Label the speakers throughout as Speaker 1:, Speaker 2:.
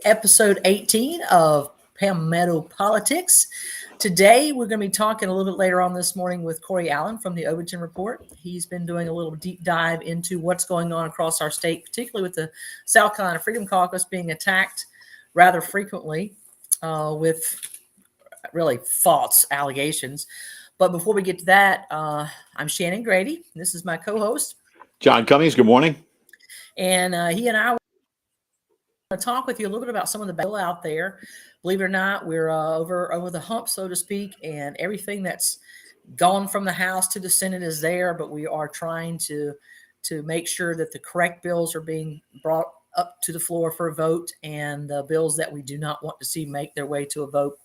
Speaker 1: Episode 18 of Palmetto Politics. Today, we're going to be talking a little bit later on this morning with Corey Allen from the Overton Report. He's been doing a little deep dive into what's going on across our state, particularly with the South Carolina Freedom Caucus being attacked rather frequently with really false allegations. But before we get to that, I'm Shannon Grady. This is my co-host,
Speaker 2: John Cummings. Good morning.
Speaker 1: And he and I to talk with you a little bit about some of the bill out there. Believe it or not, we're over the hump, so to speak, and everything that's gone from the House to the Senate is there, but we are trying to make sure that the correct bills are being brought up to the floor for a vote, and the bills that we do not want to see make their way to a vote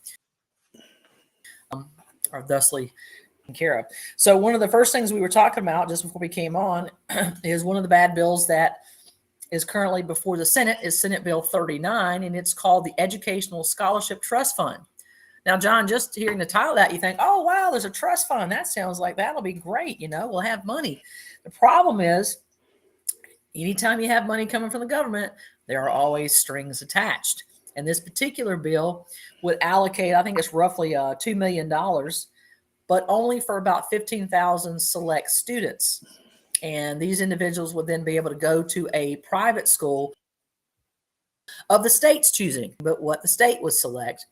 Speaker 1: are thusly taken care of. So one of the first things we were talking about just before we came on is one of the bad bills that is currently before the Senate is Senate Bill 39, and it's called the Educational Scholarship Trust Fund. Now, John, just hearing the title of that, you think, oh, wow, there's a trust fund. That sounds like that'll be great. We'll have money. The problem is, anytime you have money coming from the government, there are always strings attached. And this particular bill would allocate, I think it's roughly $2 million, but only for about 15,000 select students. And these individuals would then be able to go to a private school of the state's choosing, but what the state would select.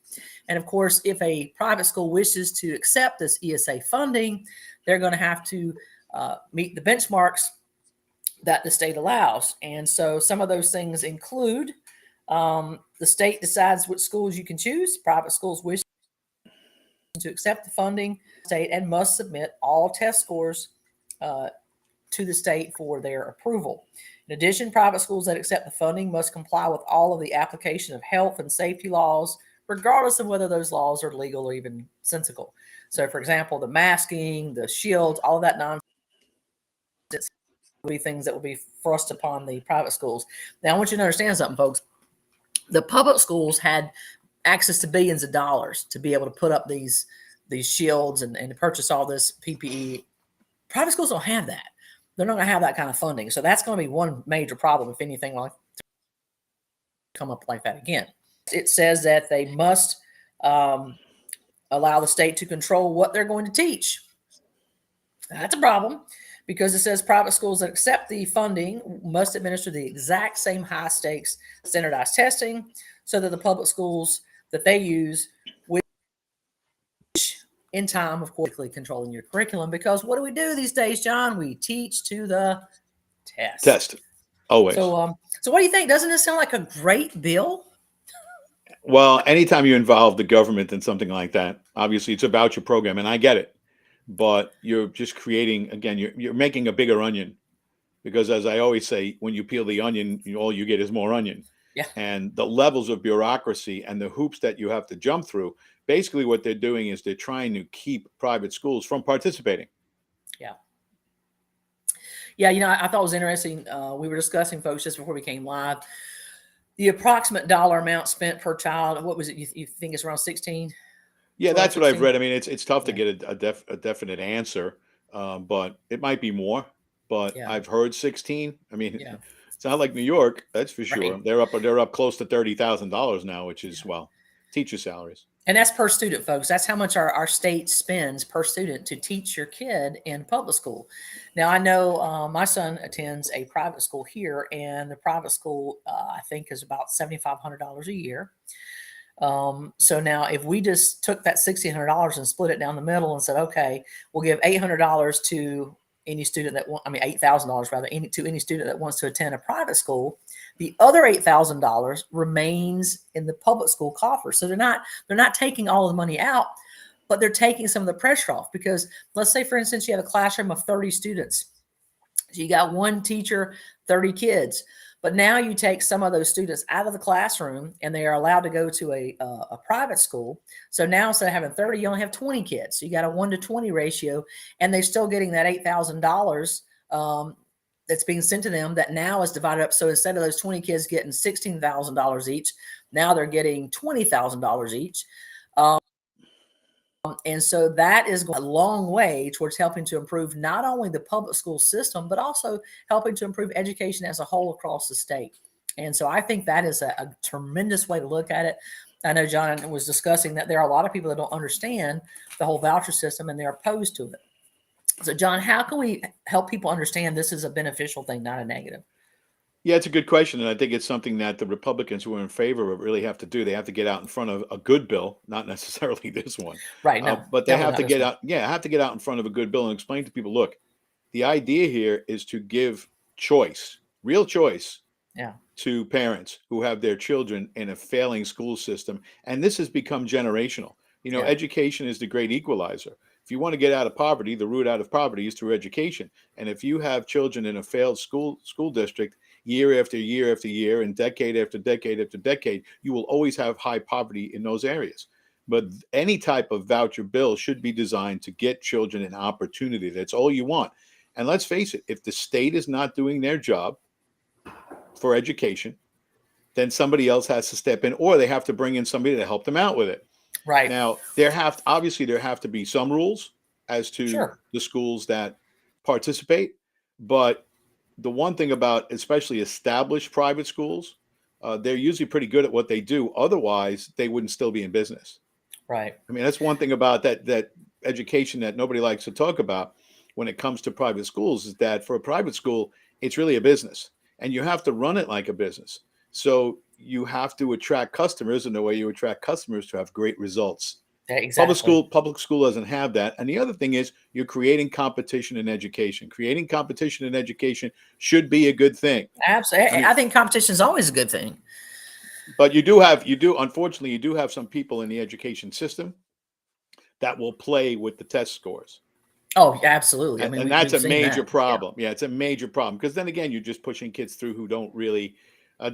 Speaker 1: And of course, if a private school wishes to accept this ESA funding, they're going to have to meet the benchmarks that the state allows. And so some of those things include the state decides which schools you can choose. Private schools wish to accept the funding, state, and must submit all test scores to the state for their approval. In addition, private schools that accept the funding must comply with all of the application of health and safety laws, regardless of whether those laws are legal or even sensical. So, for example, the masking, the shields, all of that nonsense will be things that will be thrust upon the private schools. Now, I want you to understand something, folks. The public schools had access to billions of dollars to be able to put up these shields and to purchase all this PPE. Private schools don't have that. They're not going to have that kind of funding. So that's going to be one major problem if anything like come up like that again. It says that they must allow the state to control what they're going to teach. That's a problem because it says private schools that accept the funding must administer the exact same high stakes standardized testing so that the public schools that they use in time, of course, controlling your curriculum, because what do we do these days, John? We teach to the test.
Speaker 2: Always.
Speaker 1: So what do you think? Doesn't this sound like a great bill?
Speaker 2: Well, anytime you involve the government in something like that, obviously it's about your program, and I get it, but you're just creating, again, you're making a bigger onion, because as I always say, when you peel the onion, all you get is more onion.
Speaker 1: Yeah.
Speaker 2: And the levels of bureaucracy and the hoops that you have to jump through, basically what they're doing is they're trying to keep private schools from participating.
Speaker 1: Yeah. I thought it was interesting. We were discussing, folks, just before we came live, the approximate dollar amount spent per child. What was it? You think it's around 16?
Speaker 2: Yeah, that's 16? What I've read. I mean, it's tough to get a definite answer, but it might be more. But I've heard 16. I mean, it's not like New York, that's for sure. Right. They're up close to $30,000 now, which is teacher salaries.
Speaker 1: And that's per student, folks. That's how much our state spends per student to teach your kid in public school. Now, I know my son attends a private school here, and the private school, I think, is about $7,500 a year. So now if we just took that $1,600 and split it down the middle and said, okay, we'll give $800 to any student that $8,000 rather, to any student that wants to attend a private school, the other $8,000 remains in the public school coffer. So they're not taking all of the money out, but they're taking some of the pressure off. Because let's say, for instance, you have a classroom of 30 students. So you got one teacher, 30 kids. But now you take some of those students out of the classroom and they are allowed to go to a private school. So now instead of having 30, you only have 20 kids. So you got a 1-to-20 ratio, and they're still getting that $8,000 that's being sent to them that now is divided up. So instead of those 20 kids getting $16,000 each, now they're getting $20,000 each. And so that is going a long way towards helping to improve not only the public school system, but also helping to improve education as a whole across the state. And so I think that is a tremendous way to look at it. I know John was discussing that there are a lot of people that don't understand the whole voucher system and they're opposed to it. So John, how can we help people understand this is a beneficial thing, not a negative?
Speaker 2: Yeah, it's a good question, and I think it's something that the Republicans who are in favor of really have to do. They have to get out in front of a good bill, not necessarily this one,
Speaker 1: Right? No,
Speaker 2: but they have to get out. Yeah, have to get out in front of a good bill and explain to people, look, the idea here is to give choice, real choice, to parents who have their children in a failing school system, and this has become generational. You know, education is the great equalizer. If you want to get out of poverty, the route out of poverty is through education. And if you have children in a failed school district year after year after year and decade after decade after decade, you will always have high poverty in those areas. But any type of voucher bill should be designed to get children an opportunity. That's all you want. And let's face it, if the state is not doing their job for education, then somebody else has to step in, or they have to bring in somebody to help them out with it.
Speaker 1: Right.
Speaker 2: Now, there have to be some rules as to the schools that participate. But the one thing about especially established private schools, they're usually pretty good at what they do. Otherwise, they wouldn't still be in business.
Speaker 1: Right.
Speaker 2: I mean, that's one thing about that education that nobody likes to talk about when it comes to private schools, is that for a private school, it's really a business and you have to run it like a business. So you have to attract customers, and the way you attract customers to have great results.
Speaker 1: Exactly.
Speaker 2: Public school doesn't have that. And the other thing is you're creating competition in education. Creating competition in education should be a good thing.
Speaker 1: Absolutely. I think competition is always a good thing.
Speaker 2: But unfortunately, you do have some people in the education system that will play with the test scores.
Speaker 1: Oh, absolutely.
Speaker 2: And that's a major problem. Yeah, it's a major problem, because then again, you're just pushing kids through who don't really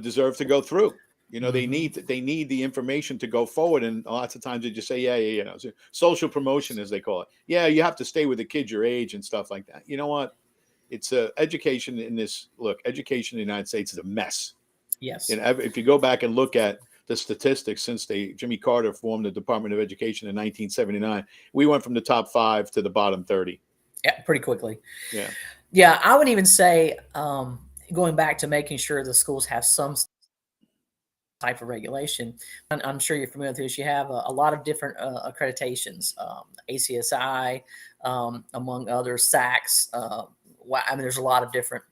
Speaker 2: deserve to go through. You know, they need the information to go forward, and lots of times they just say, you know, social promotion, as they call it. Yeah, you have to stay with the kids your age and stuff like that. You know what? It's education education in the United States is a mess.
Speaker 1: Yes.
Speaker 2: And if you go back and look at the statistics since Jimmy Carter formed the Department of Education in 1979, we went from the top 5 to the bottom 30.
Speaker 1: Yeah, pretty quickly.
Speaker 2: Yeah.
Speaker 1: Yeah, I would even say, going back to making sure the schools have some type of regulation. I'm sure you're familiar with this. You have a lot of different accreditations, ACSI, among others, SACs. There's a lot of different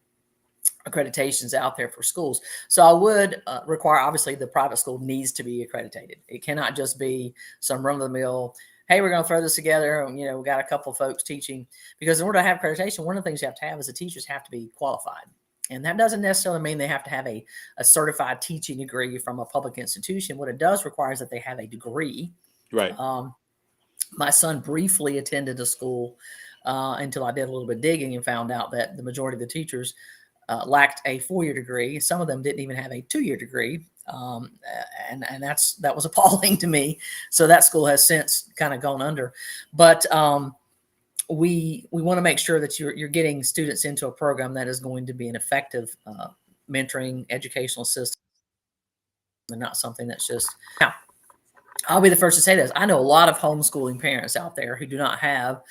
Speaker 1: accreditations out there for schools. So I would require, obviously, the private school needs to be accredited. It cannot just be some run-of-the-mill, hey, we're going to throw this together. You know, we got a couple of folks teaching. Because in order to have accreditation, one of the things you have to have is the teachers have to be qualified. And that doesn't necessarily mean they have to have a certified teaching degree from a public institution. What it does require is that they have a degree.
Speaker 2: Right.
Speaker 1: My son briefly attended a school until I did a little bit of digging and found out that the majority of the teachers lacked a 4-year degree. Some of them didn't even have a 2-year degree. And that was appalling to me. So that school has since kind of gone under. But we want to make sure that you're getting students into a program that is going to be an effective mentoring educational system, and not something that's just. Now, I'll be the first to say this. I know a lot of homeschooling parents out there who do not have,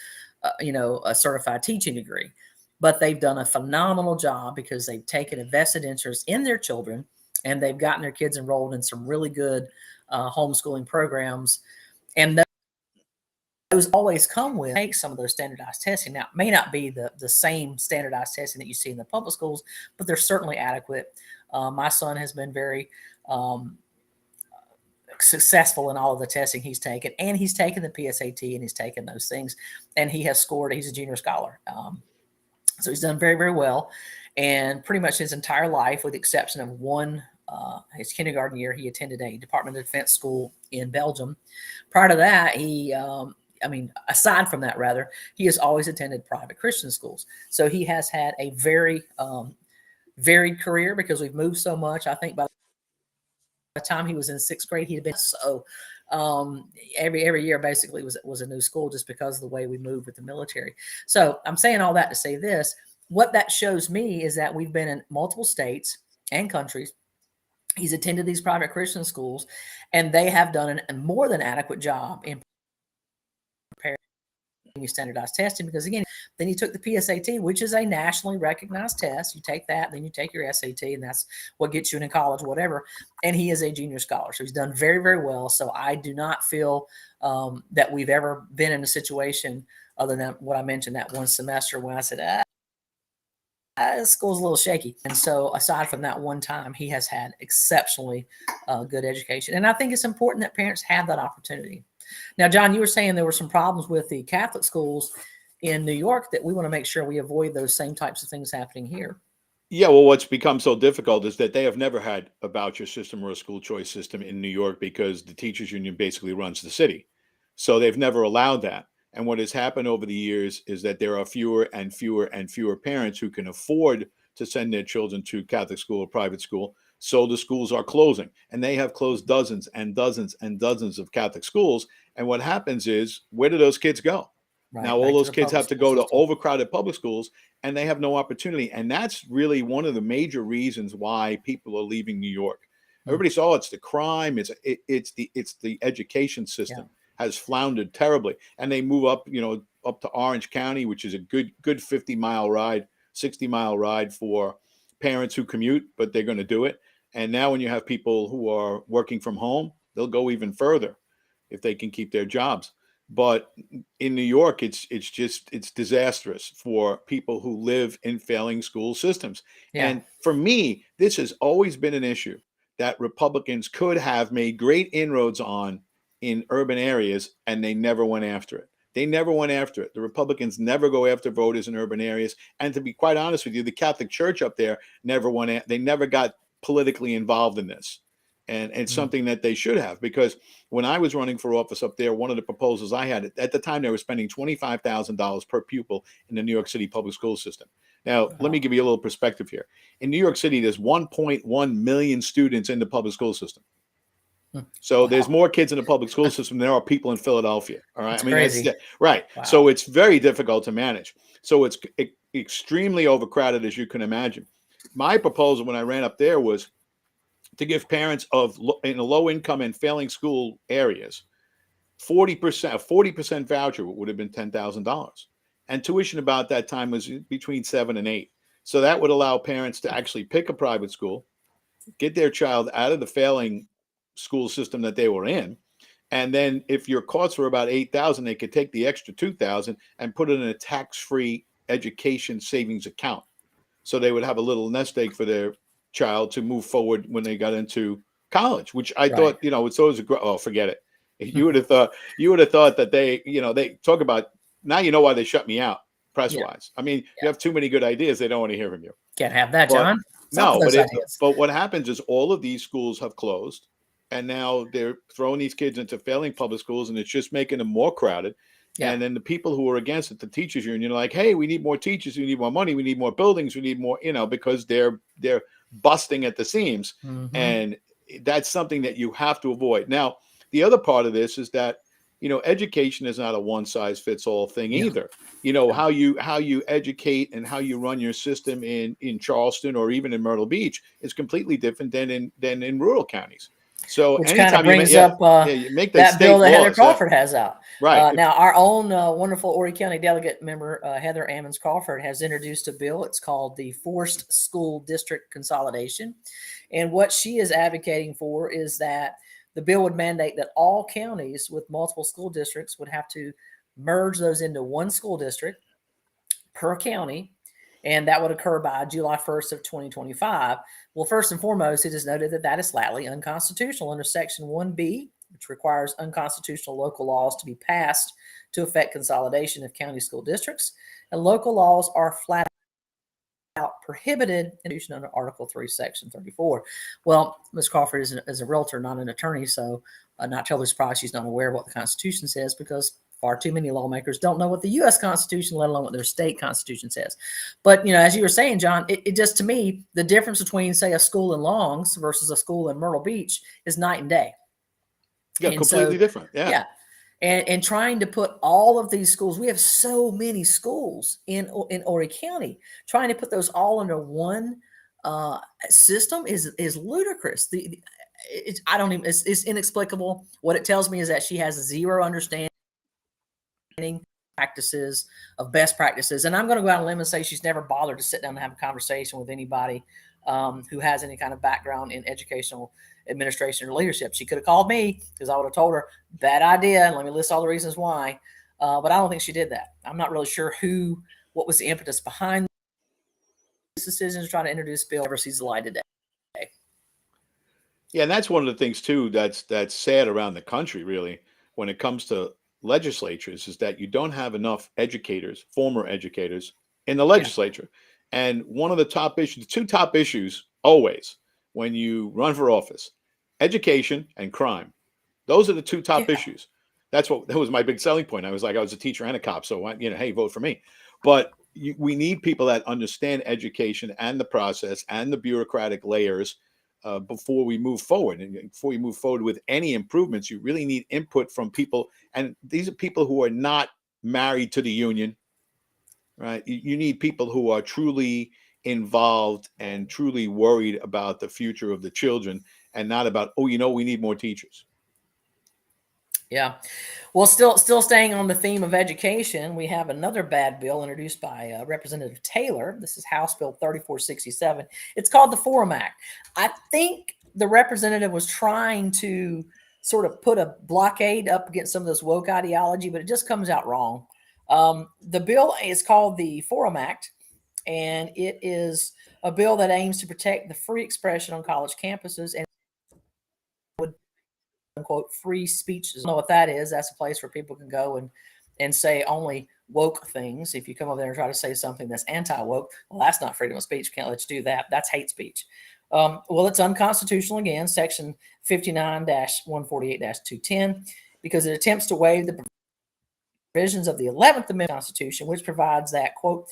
Speaker 1: a certified teaching degree, but they've done a phenomenal job because they've taken a vested interest in their children, and they've gotten their kids enrolled in some really good homeschooling programs. And those always come with take some of those standardized testing. Now, it may not be the same standardized testing that you see in the public schools, but they're certainly adequate. My son has been very successful in all of the testing he's taken, and he's taken the PSAT, and he's taken those things, and he has scored. He's a junior scholar. So he's done very, very well. And pretty much his entire life, with the exception of his kindergarten year, he attended a Department of Defense school in Belgium. Prior to that, aside from that, rather, he has always attended private Christian schools. So he has had a very varied career because we've moved so much. I think by the time he was in 6th grade, he'd been so every year basically was a new school, just because of the way we moved with the military. So I'm saying all that to say this: what that shows me is that we've been in multiple states and countries. He's attended these private Christian schools, and they have done a more than adequate job in preparing standardized testing, because again, Then he took the PSAT, which is a nationally recognized test. You take that, then you take your SAT, and that's what gets you into college, whatever. And he is a junior scholar. So he's done very, very well. So I do not feel that we've ever been in a situation other than what I mentioned that one semester when I said, school's a little shaky. And so aside from that one time, he has had exceptionally good education. And I think it's important that parents have that opportunity. Now, John, you were saying there were some problems with the Catholic schools in New York that we want to make sure we avoid those same types of things happening here.
Speaker 2: Yeah, well, what's become so difficult is that they have never had a voucher system or a school choice system in New York because the teachers union basically runs the city. So they've never allowed that. And what has happened over the years is that there are fewer and fewer and fewer parents who can afford to send their children to Catholic school or private school. So the schools are closing, and they have closed dozens and dozens and dozens of Catholic schools. And what happens is, where do those kids go? Right, now, all those kids have to go to overcrowded public schools, and they have no opportunity. And that's really one of the major reasons why people are leaving New York. Everybody saw it's the crime, it's the education system has floundered terribly, and they move up, up to Orange County, which is a good 50-mile ride, 60-mile ride for parents who commute, but they're going to do it. And now when you have people who are working from home, they'll go even further if they can keep their jobs. But in New York, it's disastrous for people who live in failing school systems. Yeah. And for me, this has always been an issue that Republicans could have made great inroads on in urban areas, and they never went after it. They never went after it. The Republicans never go after voters in urban areas. And to be quite honest with you, the Catholic Church up there they never got politically involved in this. And it's something that they should have, because when I was running for office up there, one of the proposals I had at the time, they were spending $25,000 per pupil in the New York City public school system. Now, let me give you a little perspective here. In New York City, there's 1.1 million students in the public school system. So there's more kids in the public school system than there are people in Philadelphia. All right.
Speaker 1: That's crazy.
Speaker 2: Right. Wow. So it's very difficult to manage. So it's extremely overcrowded, as you can imagine. My proposal when I ran up there was to give parents in the low income and failing school areas 40% voucher would have been $10,000, and tuition about that time was between $7 and $8. So that would allow parents to actually pick a private school, get their child out of the failing school system that they were in, and then if your costs were about $8,000, they could take the extra $2,000 and put it in a tax-free education savings account. So they would have a little nest egg for their child to move forward when they got into college, which I thought, it's always forget it. You would have thought that they talk about, now you know why they shut me out press wise. I mean, you have too many good ideas. They don't want to hear from you.
Speaker 1: Can't have that, John.
Speaker 2: But what happens is all of these schools have closed, and now they're throwing these kids into failing public schools, and it's just making them more crowded. Yeah. And then the people who are against it, the teachers union, are like, hey, we need more teachers, we need more money, we need more buildings, we need more, because they're busting at the seams. Mm-hmm. And that's something that you have to avoid. Now, the other part of this is that, education is not a one size fits all thing either. How you educate and how you run your system in Charleston or even in Myrtle Beach is completely different than in rural counties. So
Speaker 1: which kind of brings up that bill that Heather Crawford has out.
Speaker 2: Right.
Speaker 1: Now, our own wonderful Horry County delegate member, Heather Ammons Crawford, has introduced a bill. It's called the Forced School District Consolidation. And what she is advocating for is that the bill would mandate that all counties with multiple school districts would have to merge those into one school district per county. And that would occur by July 1st of 2025. Well, first and foremost, it is noted that that is flatly unconstitutional under Section 1B, which requires unconstitutional local laws to be passed to effect consolidation of county school districts. And local laws are flat out prohibited under Article 3, Section 34. Well, Ms. Crawford is a realtor, not an attorney, so not totally surprised she's not aware of what the Constitution says, because far too many lawmakers don't know what the U.S. Constitution, let alone what their state constitution says. But, as you were saying, John, it just, to me, the difference between, say, a school in Longs versus a school in Myrtle Beach is night and day.
Speaker 2: Yeah, and completely different. Yeah.
Speaker 1: And trying to put all of these schools, we have so many schools in Horry County, trying to put those all under one system is ludicrous. It's inexplicable. What it tells me is that she has zero understanding practices, of best practices. And I'm going to go out on a limb and say she's never bothered to sit down and have a conversation with anybody who has any kind of background in educational administration or leadership. She could have called me because I would have told her, bad idea, and let me list all the reasons why. But I don't think she did that. I'm not really sure what was the impetus behind this decision to try to introduce bill ever sees the light today.
Speaker 2: Yeah, and that's one of the things too that's sad around the country, really, when it comes to legislatures, is that you don't have enough educators, former educators, in the legislature. Yeah. And one of the top issues, the two top issues always when you run for office, education and crime. Those are the two top issues. That was my big selling point. I was a teacher and a cop, so hey, vote for me. But we need people that understand education and the process and the bureaucratic layers before we move forward. And before you move forward with any improvements, you really need input from people. And these are people who are not married to the union, right? You need people who are truly involved and truly worried about the future of the children, and not about, we need more teachers.
Speaker 1: Yeah. Well, still staying on the theme of education, we have another bad bill introduced by Representative Taylor. This is House Bill 3467. It's called the Forum Act. I think the representative was trying to sort of put a blockade up against some of this woke ideology, but it just comes out wrong. The bill is called the Forum Act, and it is a bill that aims to protect the free expression on college campuses and unquote free speech. I don't know what that is. That's a place where people can go and say only woke things. If you come over there and try to say something that's anti-woke, well, that's not freedom of speech. We can't let you do that. That's hate speech. Well, it's unconstitutional again, section 59-148-210, because it attempts to waive the provisions of the 11th Amendment Constitution, which provides that, quote,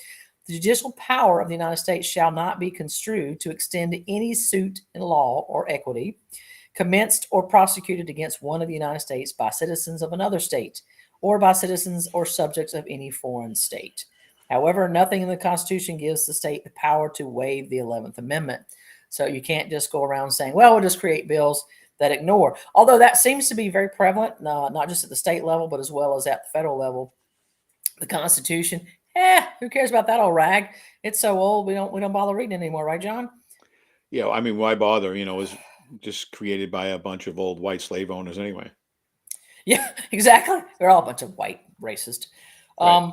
Speaker 1: the judicial power of the United States shall not be construed to extend to any suit in law or equity commenced or prosecuted against one of the United States by citizens of another state, or by citizens or subjects of any foreign state. However, nothing in the Constitution gives the state the power to waive the 11th Amendment. So you can't just go around saying, well, we'll just create bills that ignore. Although that seems to be very prevalent, not just at the state level, but as well as at the federal level. The Constitution, who cares about that old rag? It's so old, we don't bother reading it anymore, right, John?
Speaker 2: Yeah, I mean, why bother? It was just created by a bunch of old white slave owners anyway.
Speaker 1: Yeah, exactly. They're all a bunch of white racist. Right.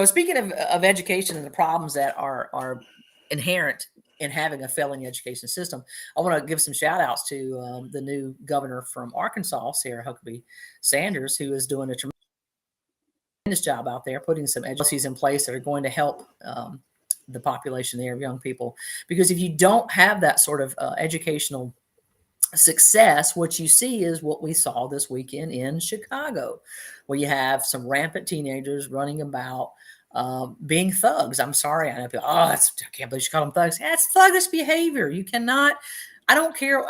Speaker 1: Speaking of education and the problems that are inherent in having a failing education system, I want to give some shout outs to the new governor from Arkansas, Sarah Huckabee Sanders, who is doing a tremendous job out there, putting some policies in place that are going to help the population there of young people. Because if you don't have that sort of educational success, what you see is what we saw this weekend in Chicago, where you have some rampant teenagers running about being thugs. I'm sorry. I know people, I can't believe you call them thugs. Yeah, it's thuggish behavior. You cannot, I don't care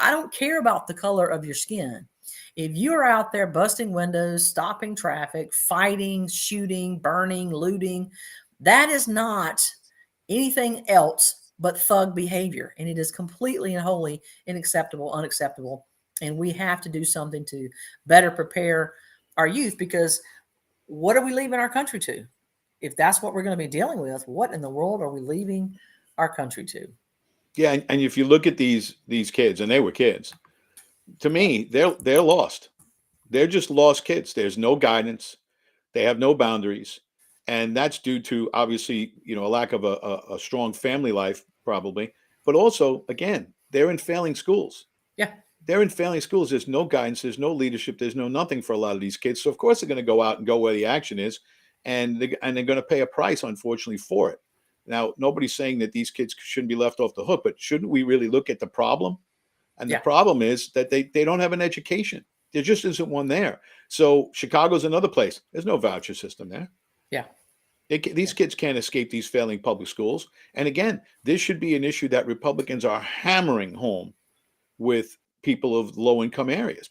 Speaker 1: about the color of your skin. If you're out there busting windows, stopping traffic, fighting, shooting, burning, looting, that is not anything else but thug behavior. And it is completely and wholly unacceptable. And we have to do something to better prepare our youth, because what are we leaving our country to? If that's what we're going to be dealing with, what in the world are we leaving our country to?
Speaker 2: Yeah. And if you look at these kids, and they were kids, to me, they're lost. They're just lost kids. There's no guidance. They have no boundaries. And that's due to, obviously, a lack of a strong family life, probably. But also, again, they're in failing schools.
Speaker 1: Yeah.
Speaker 2: They're in failing schools. There's no guidance. There's no leadership. There's no nothing for a lot of these kids. So, of course, they're going to go out and go where the action is. And they're going to pay a price, unfortunately, for it. Now, nobody's saying that these kids shouldn't be left off the hook. But shouldn't we really look at the problem? And the problem is that they don't have an education. There just isn't one there. So Chicago's another place. There's no voucher system there.
Speaker 1: Yeah.
Speaker 2: These kids can't escape these failing public schools. And again, this should be an issue that Republicans are hammering home with people of low-income areas,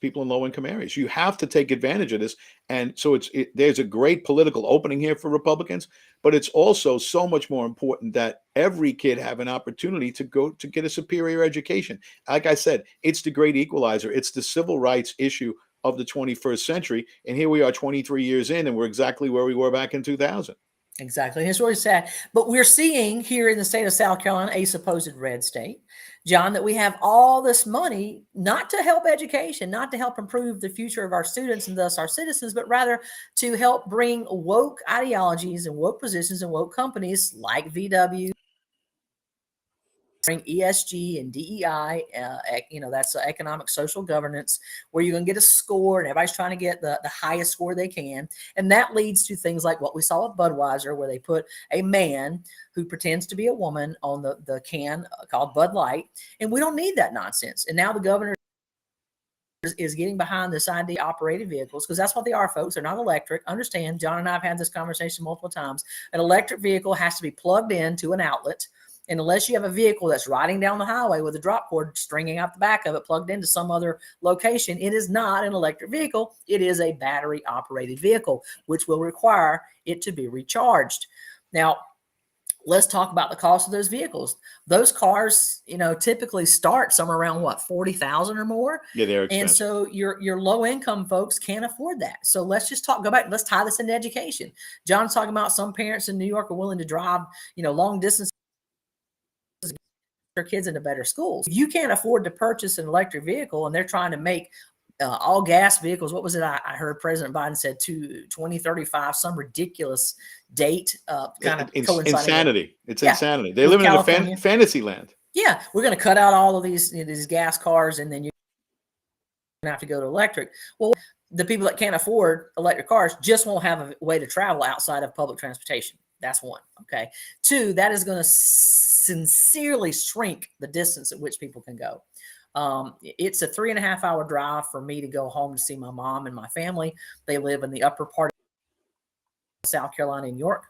Speaker 2: You have to take advantage of this. And so there's a great political opening here for Republicans, but it's also so much more important that every kid have an opportunity to go to get a superior education. Like I said, it's the great equalizer. It's the civil rights issue of the 21st century. And here we are 23 years in, and we're exactly where we were back in 2000.
Speaker 1: Exactly. It's really sad. But we're seeing here in the state of South Carolina, a supposed red state, John, that we have all this money not to help education, not to help improve the future of our students and thus our citizens, but rather to help bring woke ideologies and woke positions and woke companies like VW, bring ESG and DEI, that's economic social governance, where you're going to get a score and everybody's trying to get the highest score they can. And that leads to things like what we saw with Budweiser, where they put a man who pretends to be a woman on the can called Bud Light. And we don't need that nonsense. And now the governor is getting behind this idea of operated vehicles, because that's what they are, folks. They're not electric. Understand, John and I have had this conversation multiple times. An electric vehicle has to be plugged into an outlet. And unless you have a vehicle that's riding down the highway with a drop cord stringing out the back of it, plugged into some other location, it is not an electric vehicle. It is a battery operated vehicle, which will require it to be recharged. Now, let's talk about the cost of those vehicles. Those cars, typically start somewhere around what, 40,000 or more.
Speaker 2: Yeah, they're expensive.
Speaker 1: And so your low income folks can't afford that. So let's just go back. Let's tie this into education. John's talking about some parents in New York are willing to drive, long distance their kids into better schools. If you can't afford to purchase an electric vehicle and they're trying to make all gas vehicles, what was it? I heard President Biden said to 2035, some ridiculous date, kind of
Speaker 2: insanity. It's insanity. They live in a fantasy land.
Speaker 1: Yeah, we're going to cut out all of these gas cars, and then you're going to have to go to electric. Well, the people that can't afford electric cars just won't have a way to travel outside of public transportation. That's one. Okay. Two, that is going to sincerely shrink the distance at which people can go. It's a 3.5-hour drive for me to go home to see my mom and my family. They live in the upper part of South Carolina and York.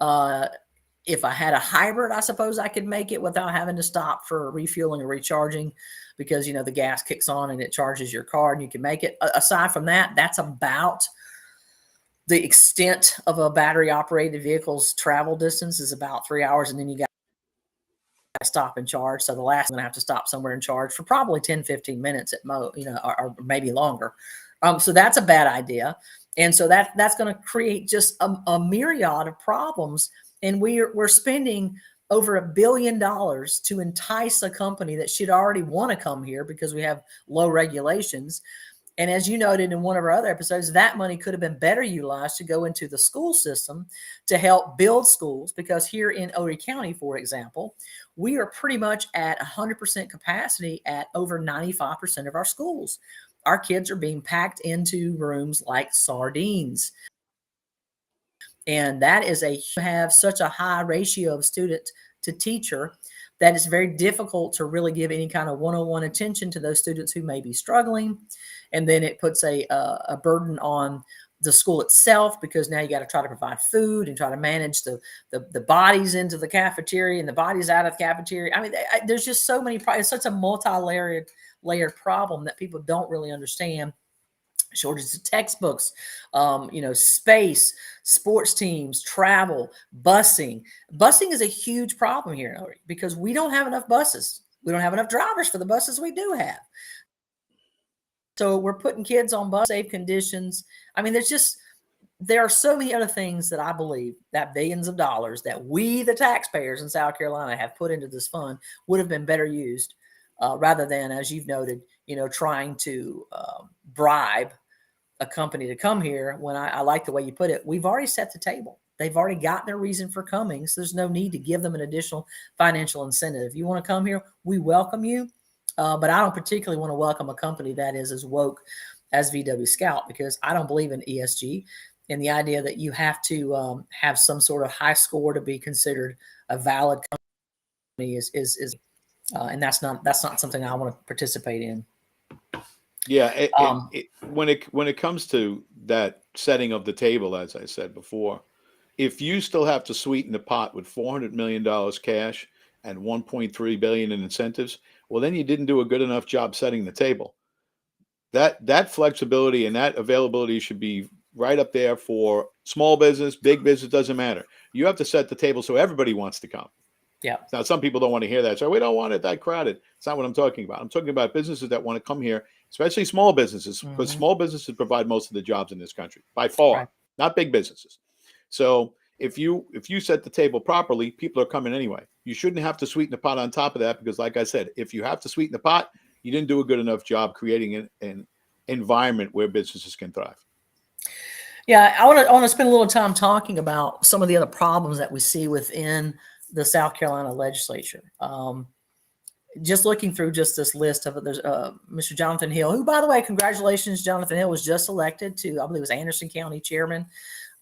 Speaker 1: If I had a hybrid, I suppose I could make it without having to stop for refueling or recharging, because, the gas kicks on and it charges your car and you can make it. Aside from that, that's about the extent of a battery operated vehicle's travel distance, is about 3 hours. And then you got to stop and charge. So the last, I'm going to have to stop somewhere and charge for probably 10, 15 minutes at most, or maybe longer. So that's a bad idea. And so that's going to create just a myriad of problems. And we're spending over $1 billion to entice a company that should already want to come here because we have low regulations. And as you noted in one of our other episodes, that money could have been better utilized to go into the school system to help build schools. Because here in Odie County, for example, we are pretty much at 100% capacity at over 95% of our schools. Our kids are being packed into rooms like sardines. And that is have such a high ratio of student to teacher that it's very difficult to really give any kind of one-on-one attention to those students who may be struggling. And then it puts a burden on the school itself, because now you got to try to provide food and try to manage the bodies into the cafeteria and the bodies out of the cafeteria. I mean, there's just so many, it's such a multi-layered problem that people don't really understand. Shortages of textbooks, space, sports teams, travel, busing. Busing is a huge problem here in Odie because we don't have enough buses. We don't have enough drivers for the buses we do have. So we're putting kids on bus safe conditions. I mean, there are so many other things that I believe that billions of dollars that we, the taxpayers in South Carolina, have put into this fund would have been better used rather than, as you've noted, trying to bribe a company to come here. When I like the way you put it, we've already set the table. They've already got their reason for coming. So there's no need to give them an additional financial incentive. If you want to come here, we welcome you. But I don't particularly want to welcome a company that is as woke as VW Scout, because I don't believe in ESG and the idea that you have to have some sort of high score to be considered a valid company and that's not something I want to participate in.
Speaker 2: Yeah, when it comes to that setting of the table, as I said before, if you still have to sweeten the pot with $400 million cash and $1.3 billion in incentives, well, then you didn't do a good enough job setting the table. That flexibility and that availability should be right up there for small business, big business, doesn't matter. You have to set the table so everybody wants to come.
Speaker 1: Yeah.
Speaker 2: Now, some people don't want to hear that. So we don't want it that crowded. It's not what I'm talking about. I'm talking about businesses that want to come here, especially small businesses, because small businesses provide most of the jobs in this country by far, not big businesses. So if you set the table properly, people are coming anyway. You shouldn't have to sweeten the pot on top of that, because like I said, if you have to sweeten the pot, you didn't do a good enough job creating an environment where businesses can thrive.
Speaker 1: Yeah, I want to spend a little time talking about some of the other problems that we see within the South Carolina legislature. Just looking through just this list of it, there's Mr. Jonathan Hill, who, by the way, congratulations, Jonathan Hill was just elected to, I believe it was Anderson County chairman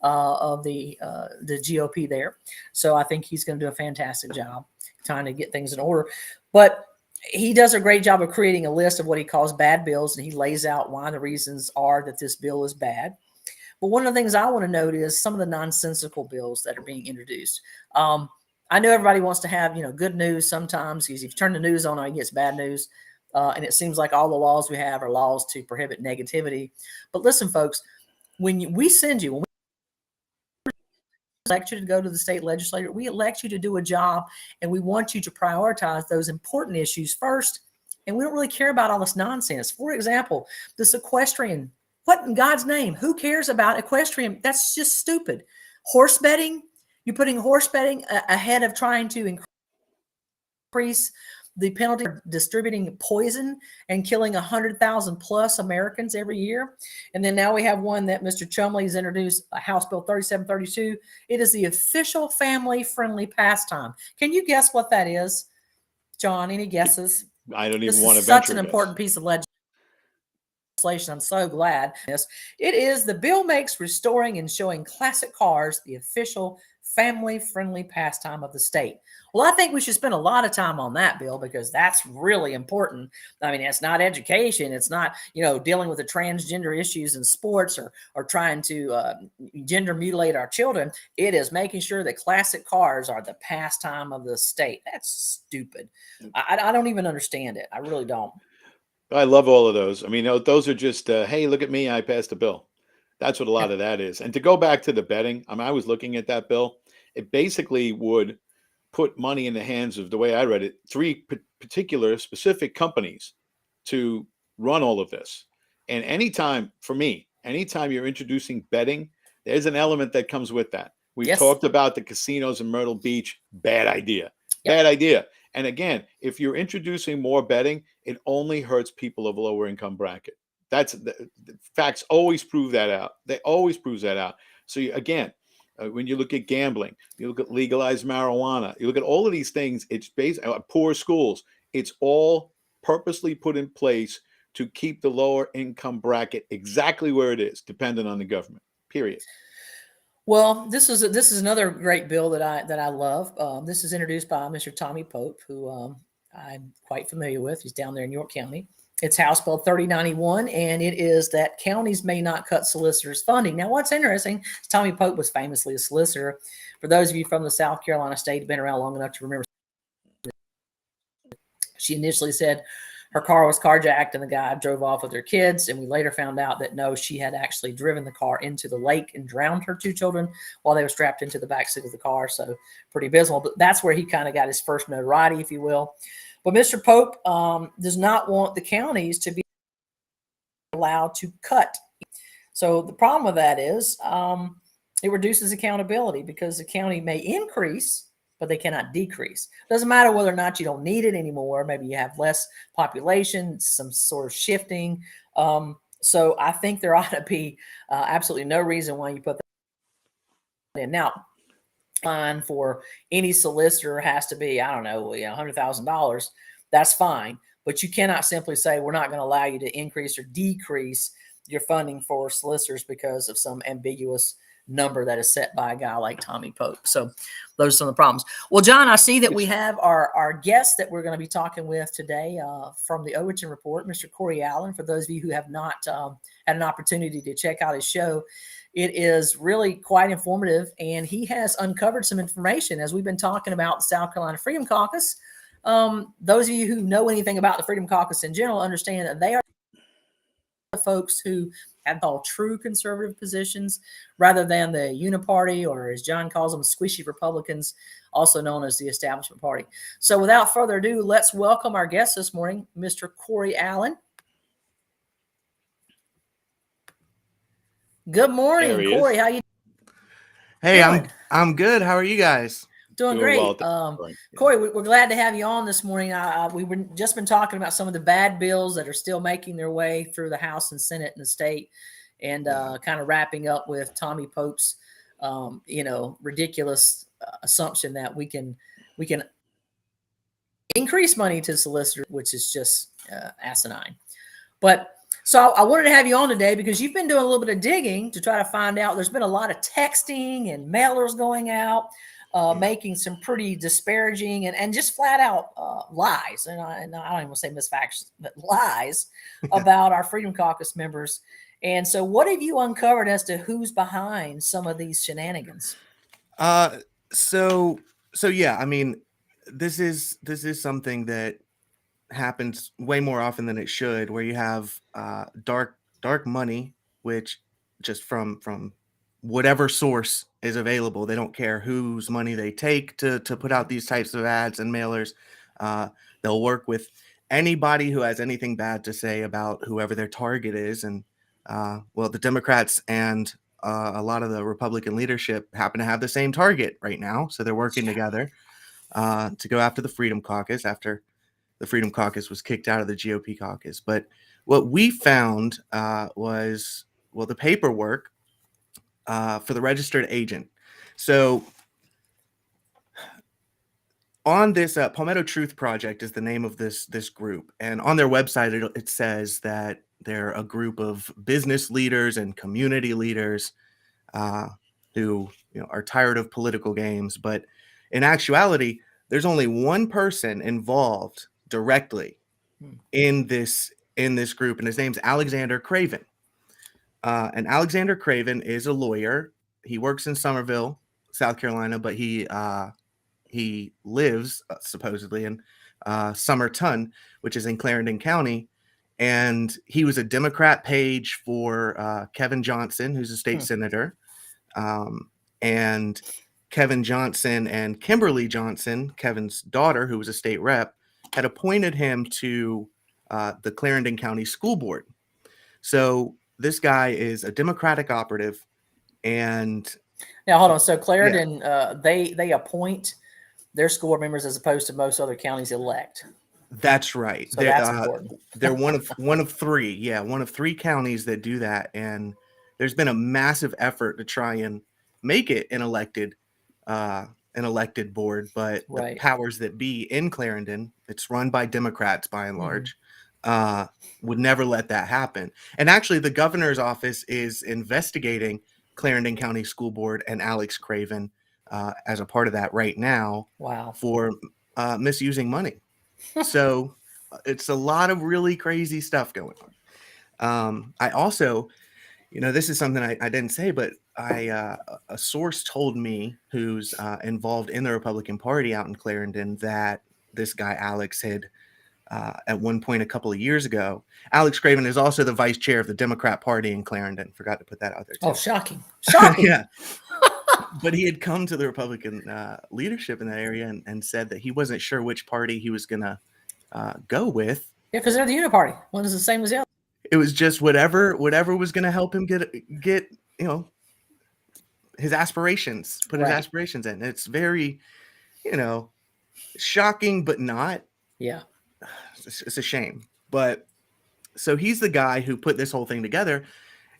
Speaker 1: of the GOP there. So I think he's going to do a fantastic job trying to get things in order. But he does a great job of creating a list of what he calls bad bills, and he lays out why the reasons are that this bill is bad. But one of the things I want to note is some of the nonsensical bills that are being introduced. I know everybody wants to have, good news sometimes, because if you turn the news on, it gets bad news. And it seems like all the laws we have are laws to prohibit negativity. But listen, folks, when we elect you to go to the state legislature, we elect you to do a job, and we want you to prioritize those important issues first. And we don't really care about all this nonsense. For example, this equestrian. What in God's name? Who cares about equestrian? That's just stupid. Horse betting. You're putting horse betting ahead of trying to increase the penalty for distributing poison and killing 100,000 plus Americans every year. And then now we have one that Mr. Chumley has introduced, House Bill 3732. It is the official family-friendly pastime. Can you guess what that is, John? Any guesses?
Speaker 2: I don't even want to venture.
Speaker 1: Such an important piece of legislation. I'm so glad. It is the bill makes restoring and showing classic cars the official family-friendly pastime of the state. Well, I think we should spend a lot of time on that bill, because that's really important. I mean, it's not education. It's not, dealing with the transgender issues in sports or trying to gender mutilate our children. It is making sure that classic cars are the pastime of the state. That's stupid. I don't even understand it. I really don't.
Speaker 2: I love all of those. I mean, those are just, hey, look at me, I passed a bill. That's what a lot of that is. And to go back to the betting, I was looking at that bill. It basically would put money in the hands of, the way I read it, three particular specific companies to run all of this. And anytime you're introducing betting, there's an element that comes with that. We've talked about the casinos in Myrtle Beach. Bad idea. Bad idea. And again, if you're introducing more betting, it only hurts people of lower income bracket. That's the facts always prove that out. They always prove that out. So when you look at gambling, you look at legalized marijuana, you look at all of these things, it's based on poor schools. It's all purposely put in place to keep the lower income bracket exactly where it is, dependent on the government, period.
Speaker 1: Well, this is another great bill that I love. This is introduced by Mr. Tommy Pope, who I'm quite familiar with. He's down there in York County. It's House Bill 3091, and it is that counties may not cut solicitors' funding. Now, what's interesting, Tommy Pope was famously a solicitor. For those of you from the South Carolina state who've been around long enough to remember, she initially said her car was carjacked and the guy drove off with her kids. And we later found out that no, she had actually driven the car into the lake and drowned her two children while they were strapped into the backseat of the car. So pretty abysmal. But that's where he kind of got his first notoriety, if you will. But Mr. Pope does not want the counties to be allowed to cut. So the problem with that is it reduces accountability, because the county may increase, but they cannot decrease. Doesn't matter whether or not you don't need it anymore. Maybe you have less population, some sort of shifting. So I think there ought to be absolutely no reason why you put that in. Now, fine for any solicitor has to be, I don't know, $100,000. That's fine. But you cannot simply say, we're not going to allow you to increase or decrease your funding for solicitors because of some ambiguous number that is set by a guy like Tommy Pope. So those are some of the problems. Well, John, I see that we have our guest that we're going to be talking with today from the Overton Report, Mr. Corey Allen. For those of you who have not had an opportunity to check out his show, it is really quite informative, and he has uncovered some information as we've been talking about the South Carolina Freedom Caucus. Those of you who know anything about the Freedom Caucus in general understand that they are folks who have all true conservative positions rather than the Uni-party, or as John calls them, squishy Republicans, also known as the Establishment Party. So without further ado, let's welcome our guest this morning, Mr. Corey Allen. Good morning, Corey. How you
Speaker 3: Hey, doing? I'm good. How are you guys?
Speaker 1: Doing great. Well, Corey, we're glad to have you on this morning. We've just been talking about some of the bad bills that are still making their way through the House and Senate and the state, and kind of wrapping up with Tommy Pope's, ridiculous assumption that we can increase money to solicitors, which is just asinine. But so I wanted to have you on today because you've been doing a little bit of digging to try to find out. There's been a lot of texting and mailers going out, making some pretty disparaging and just flat out lies. And I don't even want to say misfactions, but lies about our Freedom Caucus members. And so what have you uncovered as to who's behind some of these shenanigans?
Speaker 3: So yeah, I mean, this is something that happens way more often than it should, where you have dark money, which just from whatever source is available, they don't care whose money they take to put out these types of ads and mailers. They'll work with anybody who has anything bad to say about whoever their target is. And well, the Democrats and a lot of the Republican leadership happen to have the same target right now, so they're working together to go after the Freedom Caucus after the Freedom Caucus was kicked out of the GOP caucus. But what we found was, well, the paperwork for the registered agent. So on this Palmetto Truth Project is the name of this group. And on their website, it says that they're a group of business leaders and community leaders who are tired of political games. But in actuality, there's only one person involved directly in this group, and his name's Alexander Craven. And Alexander Craven is a lawyer. He works in Summerville, South Carolina, but he lives supposedly in Somerton, which is in Clarendon County. And he was a Democrat page for Kevin Johnson, who's a state senator. And Kevin Johnson and Kimberly Johnson, Kevin's daughter, who was a state rep, had appointed him to the Clarendon County School Board. So this guy is a Democratic operative. And
Speaker 1: now, hold on. So Clarendon, they appoint their school board members as opposed to most other counties elect.
Speaker 3: That's right.
Speaker 1: So that's important.
Speaker 3: They're one of three. Yeah, one of three counties that do that. And there's been a massive effort to try and make it an elected board, but the powers that be in Clarendon, it's run by Democrats by and large, would never let that happen. And actually, the governor's office is investigating Clarendon County School Board and Alex Craven as a part of that right now.
Speaker 1: Wow.
Speaker 3: For misusing money. So it's a lot of really crazy stuff going on. I also, this is something I didn't say, but a source told me who's involved in the Republican Party out in Clarendon that this guy Alex had at one point a couple of years ago. Alex Craven is also the vice chair of the Democrat Party in Clarendon. Forgot to put that out there too.
Speaker 1: Oh, shocking.
Speaker 3: Yeah. But he had come to the Republican leadership in that area and said that he wasn't sure which party he was going to go with.
Speaker 1: Yeah, because they're the Uni-party. One is the same as the other.
Speaker 3: It was just whatever was going to help him get his aspirations, put his aspirations in. It's very, shocking, but not.
Speaker 1: Yeah.
Speaker 3: It's a shame. But so he's the guy who put this whole thing together.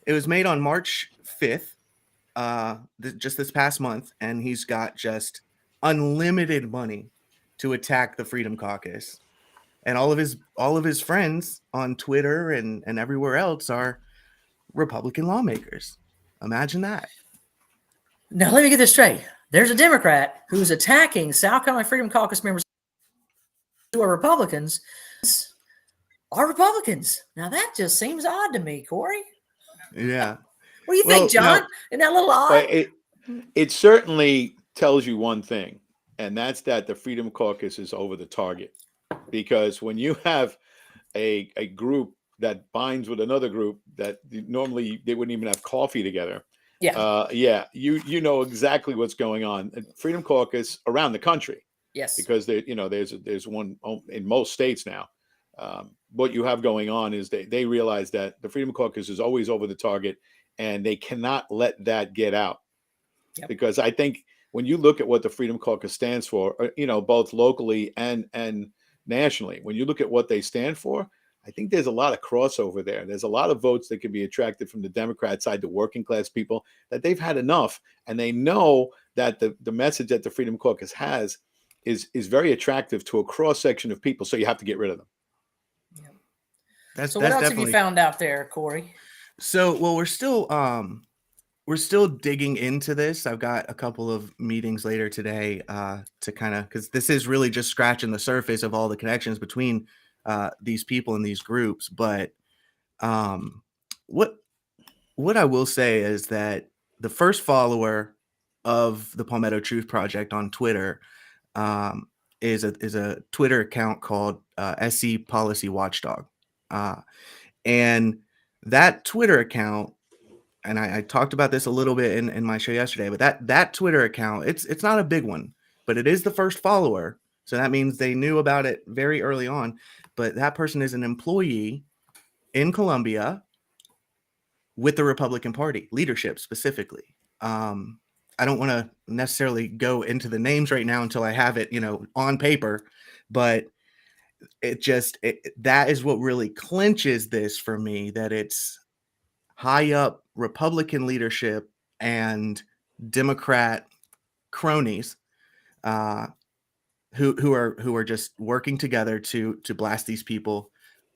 Speaker 3: It was made on March 5th. Just this past month, and he's got just unlimited money to attack the Freedom Caucus, and all of his friends on Twitter and everywhere else are Republican lawmakers. Imagine that.
Speaker 1: Now let me get this straight. There's a Democrat who's attacking South Carolina Freedom Caucus members who are Republicans. Are Republicans. Now that just seems odd to me, Corey.
Speaker 3: Yeah.
Speaker 1: What do you think, John? Isn't that a little odd?
Speaker 2: It certainly tells you one thing, and that's that the Freedom Caucus is over the target. Because when you have a group that binds with another group that normally they wouldn't even have coffee together.
Speaker 1: Yeah.
Speaker 2: You know exactly what's going on. Freedom Caucus around the country.
Speaker 1: Yes.
Speaker 2: Because there's one in most states now. What you have going on is they realize that the Freedom Caucus is always over the target, and they cannot let that get out. Yep. Because I think when you look at what the Freedom Caucus stands for, both locally and nationally, when you look at what they stand for, I think there's a lot of crossover there. There's a lot of votes that can be attracted from the Democrat side, the working class people, that they've had enough, and they know that the message that the Freedom Caucus has is very attractive to a cross section of people. So you have to get rid of them.
Speaker 1: Yeah. So what else have you found out there, Corey?
Speaker 3: So, well, we're still digging into this. I've got a couple of meetings later today to kind of, because this is really just scratching the surface of all the connections between these people and these groups. But what I will say is that the first follower of the Palmetto Truth Project on Twitter is a Twitter account called SC Policy Watchdog, and that Twitter account, and I talked about this a little bit in my show yesterday, but that Twitter account, it's not a big one, but it is the first follower, so that means they knew about it very early on. But that person is an employee in Columbia with the Republican Party leadership specifically. I don't want to necessarily go into the names right now until I have it, on paper, but that is what really clinches this for me, that it's high up Republican leadership and Democrat cronies who are just working together to blast these people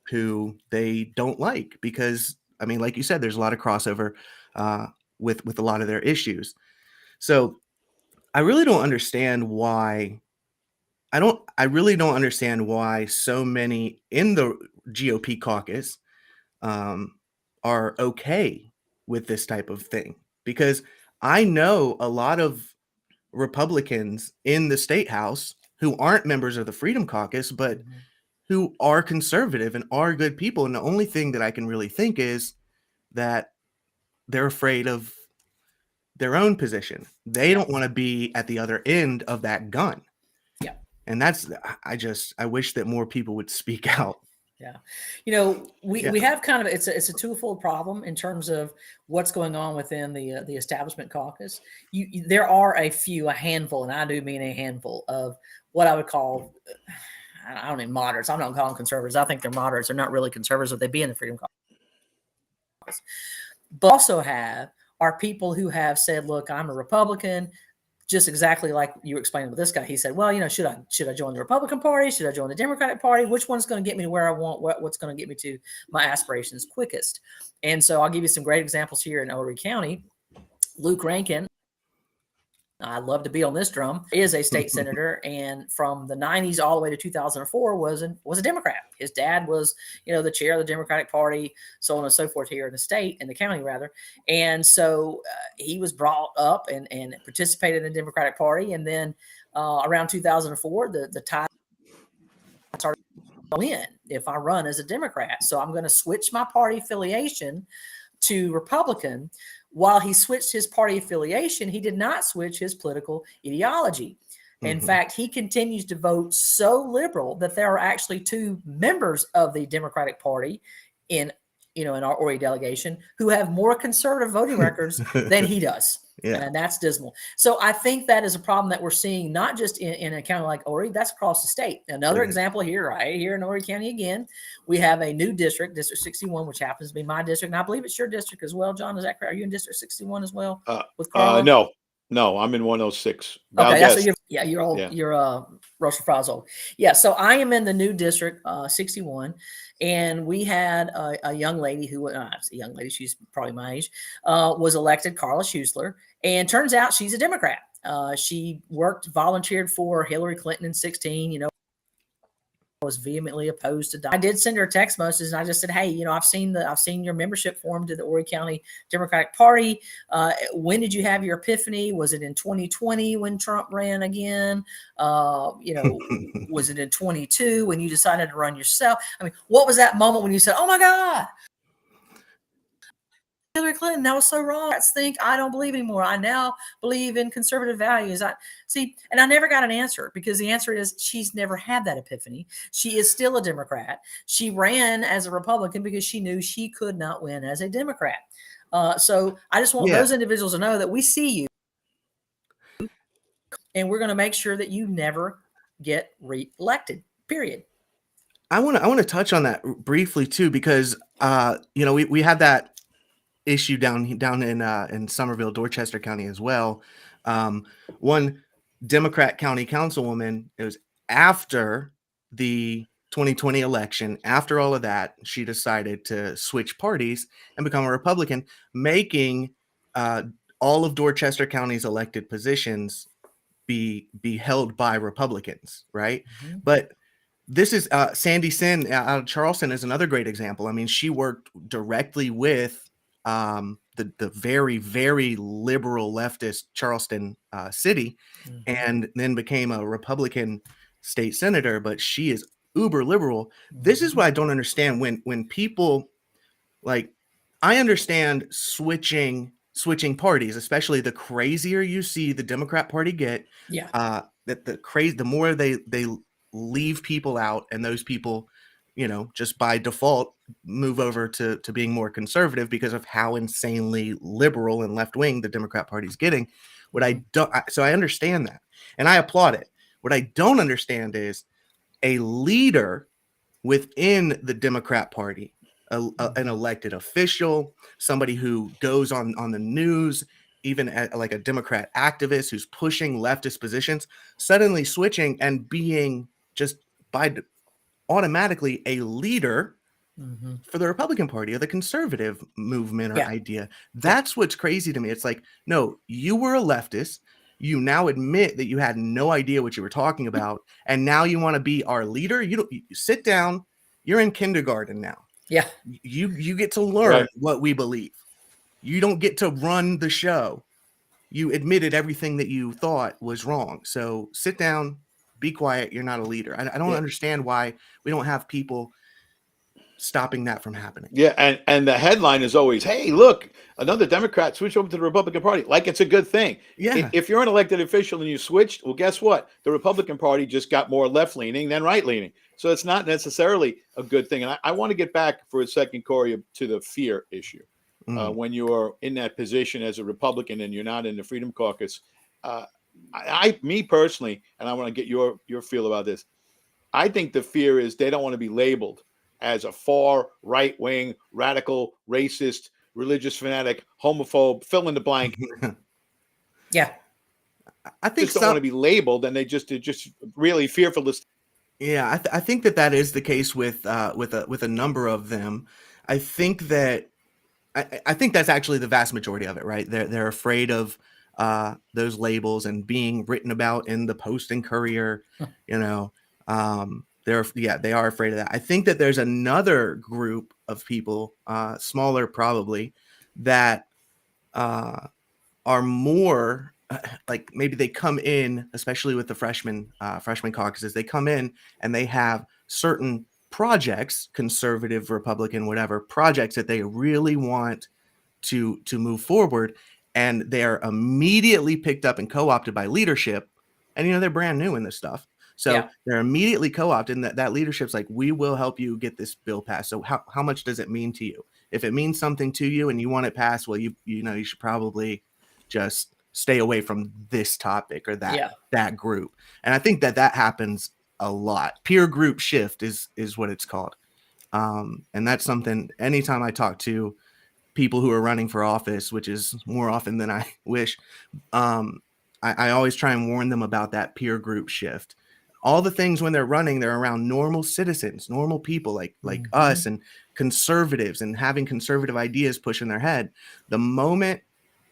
Speaker 3: who they don't like, because I mean, like you said, there's a lot of crossover with a lot of their issues. So I really don't understand why. I really don't understand why so many in the GOP caucus are okay with this type of thing, because I know a lot of Republicans in the state house who aren't members of the Freedom Caucus, but who are conservative and are good people. And the only thing that I can really think is that they're afraid of their own position. They don't want to be at the other end of that gun.
Speaker 1: Yeah.
Speaker 3: And I wish that more people would speak out.
Speaker 1: Yeah. We have kind of, it's a twofold problem in terms of what's going on within the Establishment Caucus. There are a handful, and I do mean a handful, of what I would call, I don't mean moderates. I'm not calling them conservatives. I think they're moderates. They're not really conservatives, but they be in the Freedom Caucus. But also are people who have said, look, I'm a Republican, just exactly like you explained with this guy. He said, well, should I join the Republican Party? Should I join the Democratic Party? Which one's going to get me to where I want? What's going to get me to my aspirations quickest? And so I'll give you some great examples here in Overton County. Luke Rankin, I'd love to be on this drum, is a state senator, and from the 90s all the way to 2004 was a Democrat. His dad was, the chair of the Democratic Party, so on and so forth here in the state, in the county rather. And so he was brought up and participated in the Democratic Party. And then around 2004, the tide started to win if I run as a Democrat. So I'm going to switch my party affiliation to Republican. While he switched his party affiliation, he did not switch his political ideology. In fact, he continues to vote so liberal that there are actually 2 members of the Democratic Party in our Ori delegation who have more conservative voting records than he does. Yeah. And that's dismal. So I think that is a problem that we're seeing, not just in a county like Ori, that's across the state. Another example here, right here in Ori County again, we have a new district, District 61, which happens to be my district. And I believe it's your district as well, John. Is that correct? Are you in District 61 as well? With Carla?
Speaker 2: No, I'm in 106.
Speaker 1: Okay, so you're old. Yeah. You're Russell Fries old. Yeah, so I am in the new district, 61, and we had a young lady she's probably my age, was elected, Carla Schusler, and turns out she's a Democrat. She volunteered for Hillary Clinton in 2016. was vehemently opposed to. I did send her a text message, and I just said, "Hey, I've seen your membership form to the Horry County Democratic Party. When did you have your epiphany? Was it in 2020 when Trump ran again? Was it in 22 when you decided to run yourself? I mean, what was that moment when you said, 'Oh my God, Hillary Clinton, that was so wrong. I think I don't believe anymore. I now believe in conservative values.'" And I never got an answer, because the answer is she's never had that epiphany. She is still a Democrat. She ran as a Republican because she knew she could not win as a Democrat. So I just want those individuals to know that we see you, and we're going to make sure that you never get reelected. Period.
Speaker 3: I want to touch on that briefly too, because we had that issue down in Somerville, Dorchester County as well. One Democrat county councilwoman, it was after the 2020 election, after all of that, she decided to switch parties and become a Republican, making all of Dorchester County's elected positions be held by Republicans, right? Mm-hmm. But this is Sandy Sin out of Charleston is another great example. I mean, she worked directly with the very, very liberal leftist Charleston city, mm-hmm. and then became a Republican state senator, but she is uber liberal. Mm-hmm. This is what I don't understand when people, like, I understand switching parties, especially the crazier you see the Democrat Party get, that the more they leave people out, and those people, just by default move over to being more conservative because of how insanely liberal and left-wing the Democrat Party is getting. So I understand that, and I applaud it. What I don't understand is a leader within the Democrat Party, an elected official, somebody who goes on the news, even like a Democrat activist who's pushing leftist positions, suddenly switching and being just automatically a leader mm-hmm. for the Republican Party or the conservative movement or idea. That's what's crazy to me. It's like, no, you were a leftist. You now admit that you had no idea what you were talking about, and now you want to be our leader. You sit down. You're in kindergarten now.
Speaker 1: Yeah,
Speaker 3: you get to learn what we believe. You don't get to run the show. You admitted everything that you thought was wrong. So sit down, be quiet. You're not a leader. I don't understand why we don't have people stopping that from happening.
Speaker 2: Yeah, and the headline is always, "Hey, look, another Democrat switched over to the Republican Party," like it's a good thing. Yeah. If you're an elected official and you switched, well, guess what? The Republican Party just got more left-leaning than right-leaning. So it's not necessarily a good thing. And I want to get back for a second, Corey, to the fear issue. Mm-hmm. When you are in that position as a Republican and you're not in the Freedom Caucus, me personally, and I want to get your feel about this, I think the fear is they don't want to be labeled as a far right-wing, radical, racist, religious fanatic, homophobe, fill in the blank.
Speaker 1: Yeah.
Speaker 2: I think don't want to be labeled, and they're just really fearful.
Speaker 3: Yeah, I think that is the case with a number of them. I think that's actually the vast majority of it, right? They're afraid of those labels and being written about in the Post and Courier, they are afraid of that. I think that there's another group of people, smaller probably, that are more like maybe they come in, especially with the freshman caucuses, they come in and they have certain projects, conservative, Republican, whatever projects that they really want to move forward, and they're immediately picked up and co-opted by leadership, and they're brand new in this stuff. So they're immediately co-opted, and that leadership's like, we will help you get this bill passed. So how much does it mean to you? If it means something to you and you want it passed, well, you should probably just stay away from this topic or that group. And I think that happens a lot. Peer group shift is what it's called. And that's something, anytime I talk to people who are running for office, which is more often than I wish, I always try and warn them about that peer group shift. All the things when they're running, they're around normal citizens, normal people like mm-hmm. us and conservatives and having conservative ideas push in their head. The moment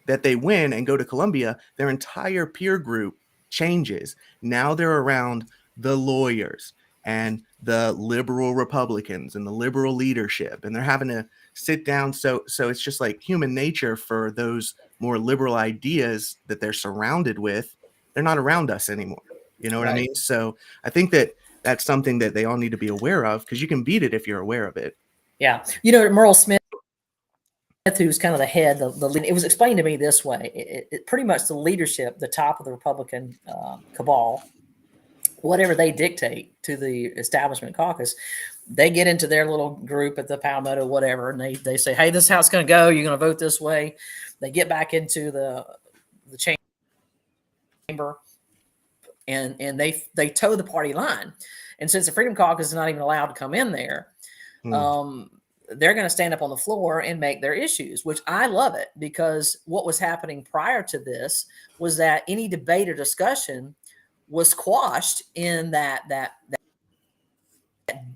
Speaker 3: that they win and go to Columbia, their entire peer group changes. Now they're around the lawyers and the liberal Republicans and the liberal leadership, and they're having to sit down. So it's just like human nature for those more liberal ideas that they're surrounded with. They're not around us anymore. You know what I mean? So I think that that's something that they all need to be aware of, because you can beat it if you're aware of it.
Speaker 1: Yeah. You know, Merle Smith, who's kind of the head, it was explained to me this way. It pretty much the leadership, the top of the Republican cabal, whatever they dictate to the establishment caucus, they get into their little group at the Palmetto, whatever, and they say, hey, this is how it's going to go. You're going to vote this way. They get back into the chamber, and they toe the party line. And since the Freedom Caucus is not even allowed to come in there, they're going to stand up on the floor and make their issues, which I love it, because what was happening prior to this was that any debate or discussion was quashed in that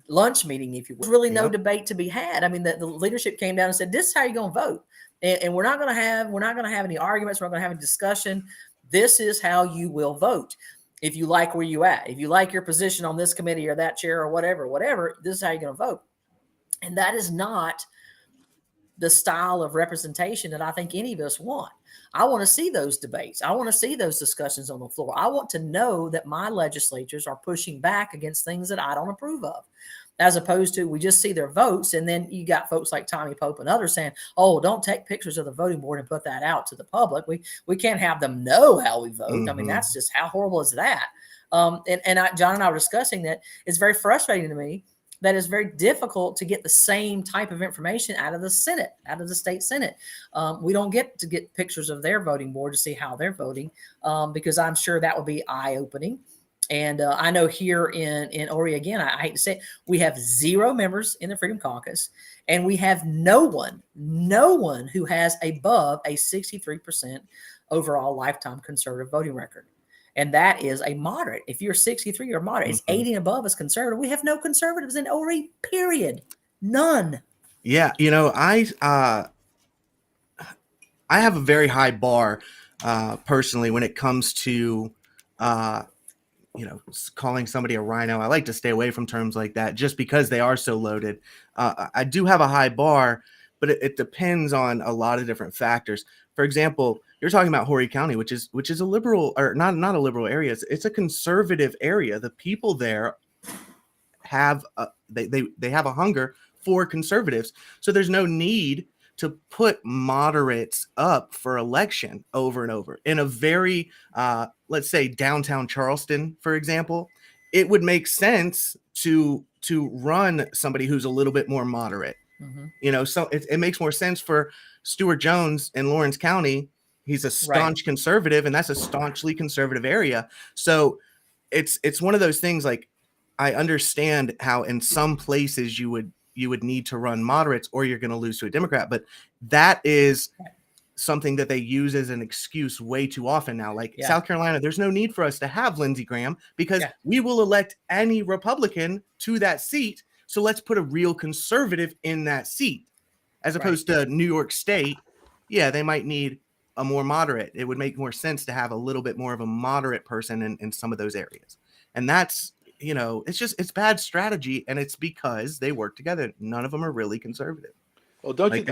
Speaker 1: lunch meeting, if you will. There was really no debate to be had. I mean, the leadership came down and said, this is how you're going to vote. And we're not going to have any arguments. We're not going to have a discussion. This is how you will vote. If you like where you at, if you like your position on this committee or that chair or whatever, this is how you're going to vote. And that is not the style of representation that I think any of us want. I want to see those debates. I want to see those discussions on the floor. I want to know that my legislatures are pushing back against things that I don't approve of, as opposed to we just see their votes. And then you got folks like Tommy Pope and others saying, oh, don't take pictures of the voting board and put that out to the public. We can't have them know how we vote. I mean, that's just, how horrible is that? John and I were discussing that it's very frustrating to me that it's very difficult to get the same type of information out of the Senate, out of the state Senate. We don't get to get pictures of their voting board to see how they're voting, because I'm sure that would be eye-opening. And I know here in Ori, again, I hate to say it, we have 0 members in the Freedom Caucus, and we have no one who has above a 63% overall lifetime conservative voting record. And that is a moderate. If you're 63, you're moderate. It's 80 and above is conservative. We have no conservatives in Ori, period. None.
Speaker 3: Yeah. You know, I have a very high bar personally when it comes to, calling somebody a rhino. I like to stay away from terms like that just because they are so loaded. I do have a high bar, but it depends on a lot of different factors. For example, you're talking about Horry County, which is a liberal, or not a liberal area. It's a conservative area. The people there have they have a hunger for conservatives. So there's no need to put moderates up for election over and over. In a very, let's say downtown Charleston, for example, it would make sense to run somebody who's a little bit more moderate. So it makes more sense for Stuart Jones in Lawrence County. He's a staunch conservative, and that's a staunchly conservative area. So it's one of those things, like, I understand how in some places you would need to run moderates or you're going to lose to a Democrat, but that is something that they use as an excuse way too often now. Like South Carolina, there's no need for us to have Lindsey Graham because we will elect any Republican to that seat. So let's put a real conservative in that seat, as opposed to New York State. Yeah, they might need a more moderate. It would make more sense to have a little bit more of a moderate person in some of those areas. And that's, it's bad strategy, and it's because they work together. None of them are really conservative.
Speaker 2: Well, don't you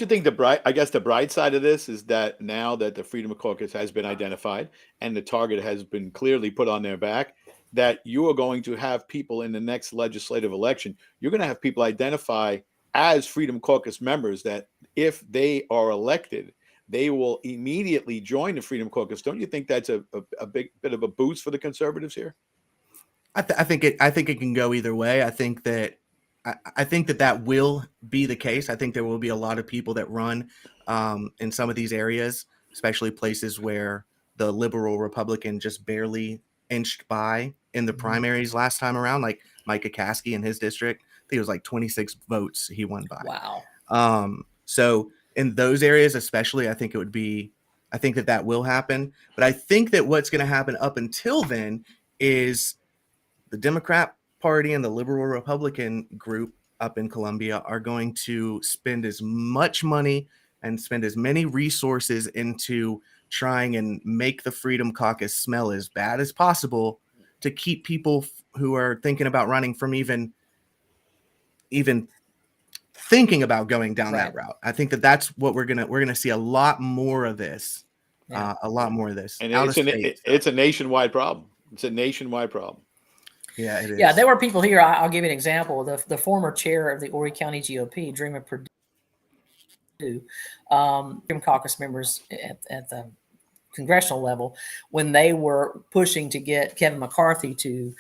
Speaker 2: think the bright side of this is that now that the Freedom Caucus has been identified and the target has been clearly put on their back, that you are going to have people in the next legislative election, you're going to have people identify as Freedom Caucus members that if they are elected, they will immediately join the Freedom Caucus. Don't you think that's a big bit of a boost for the conservatives here?
Speaker 3: I think it can go either way. I think that will be the case. I think there will be a lot of people that run in some of these areas, especially places where the liberal Republican just barely inched by in the primaries last time around, like Micah Caskey in his district. I think it was like 26 votes he won by.
Speaker 1: Wow.
Speaker 3: So in those areas, especially, I think that will happen. But I think that what's going to happen up until then is the Democrat Party and the liberal Republican group up in Columbia are going to spend as much money and spend as many resources into trying and make the Freedom Caucus smell as bad as possible to keep people who are thinking about running from even thinking about going down that route. I think that's what we're gonna see a lot more of this. A lot more of this.
Speaker 2: And it's a nationwide problem. It's a nationwide problem.
Speaker 3: Yeah, it is.
Speaker 1: Yeah, there were people here. I'll give you an example. The former chair of the Horry County GOP, Dreamer Purdue, Freedom Caucus members at the congressional level, when they were pushing to get Kevin McCarthy to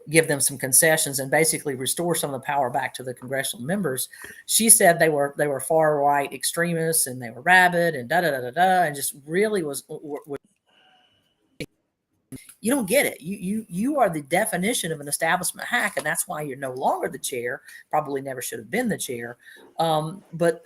Speaker 1: give them some concessions and basically restore some of the power back to the congressional members, she said they were far right extremists and they were rabid and and just really was. You don't get it. You are the definition of an establishment hack, and that's why you're no longer the chair. Probably never should have been the chair. But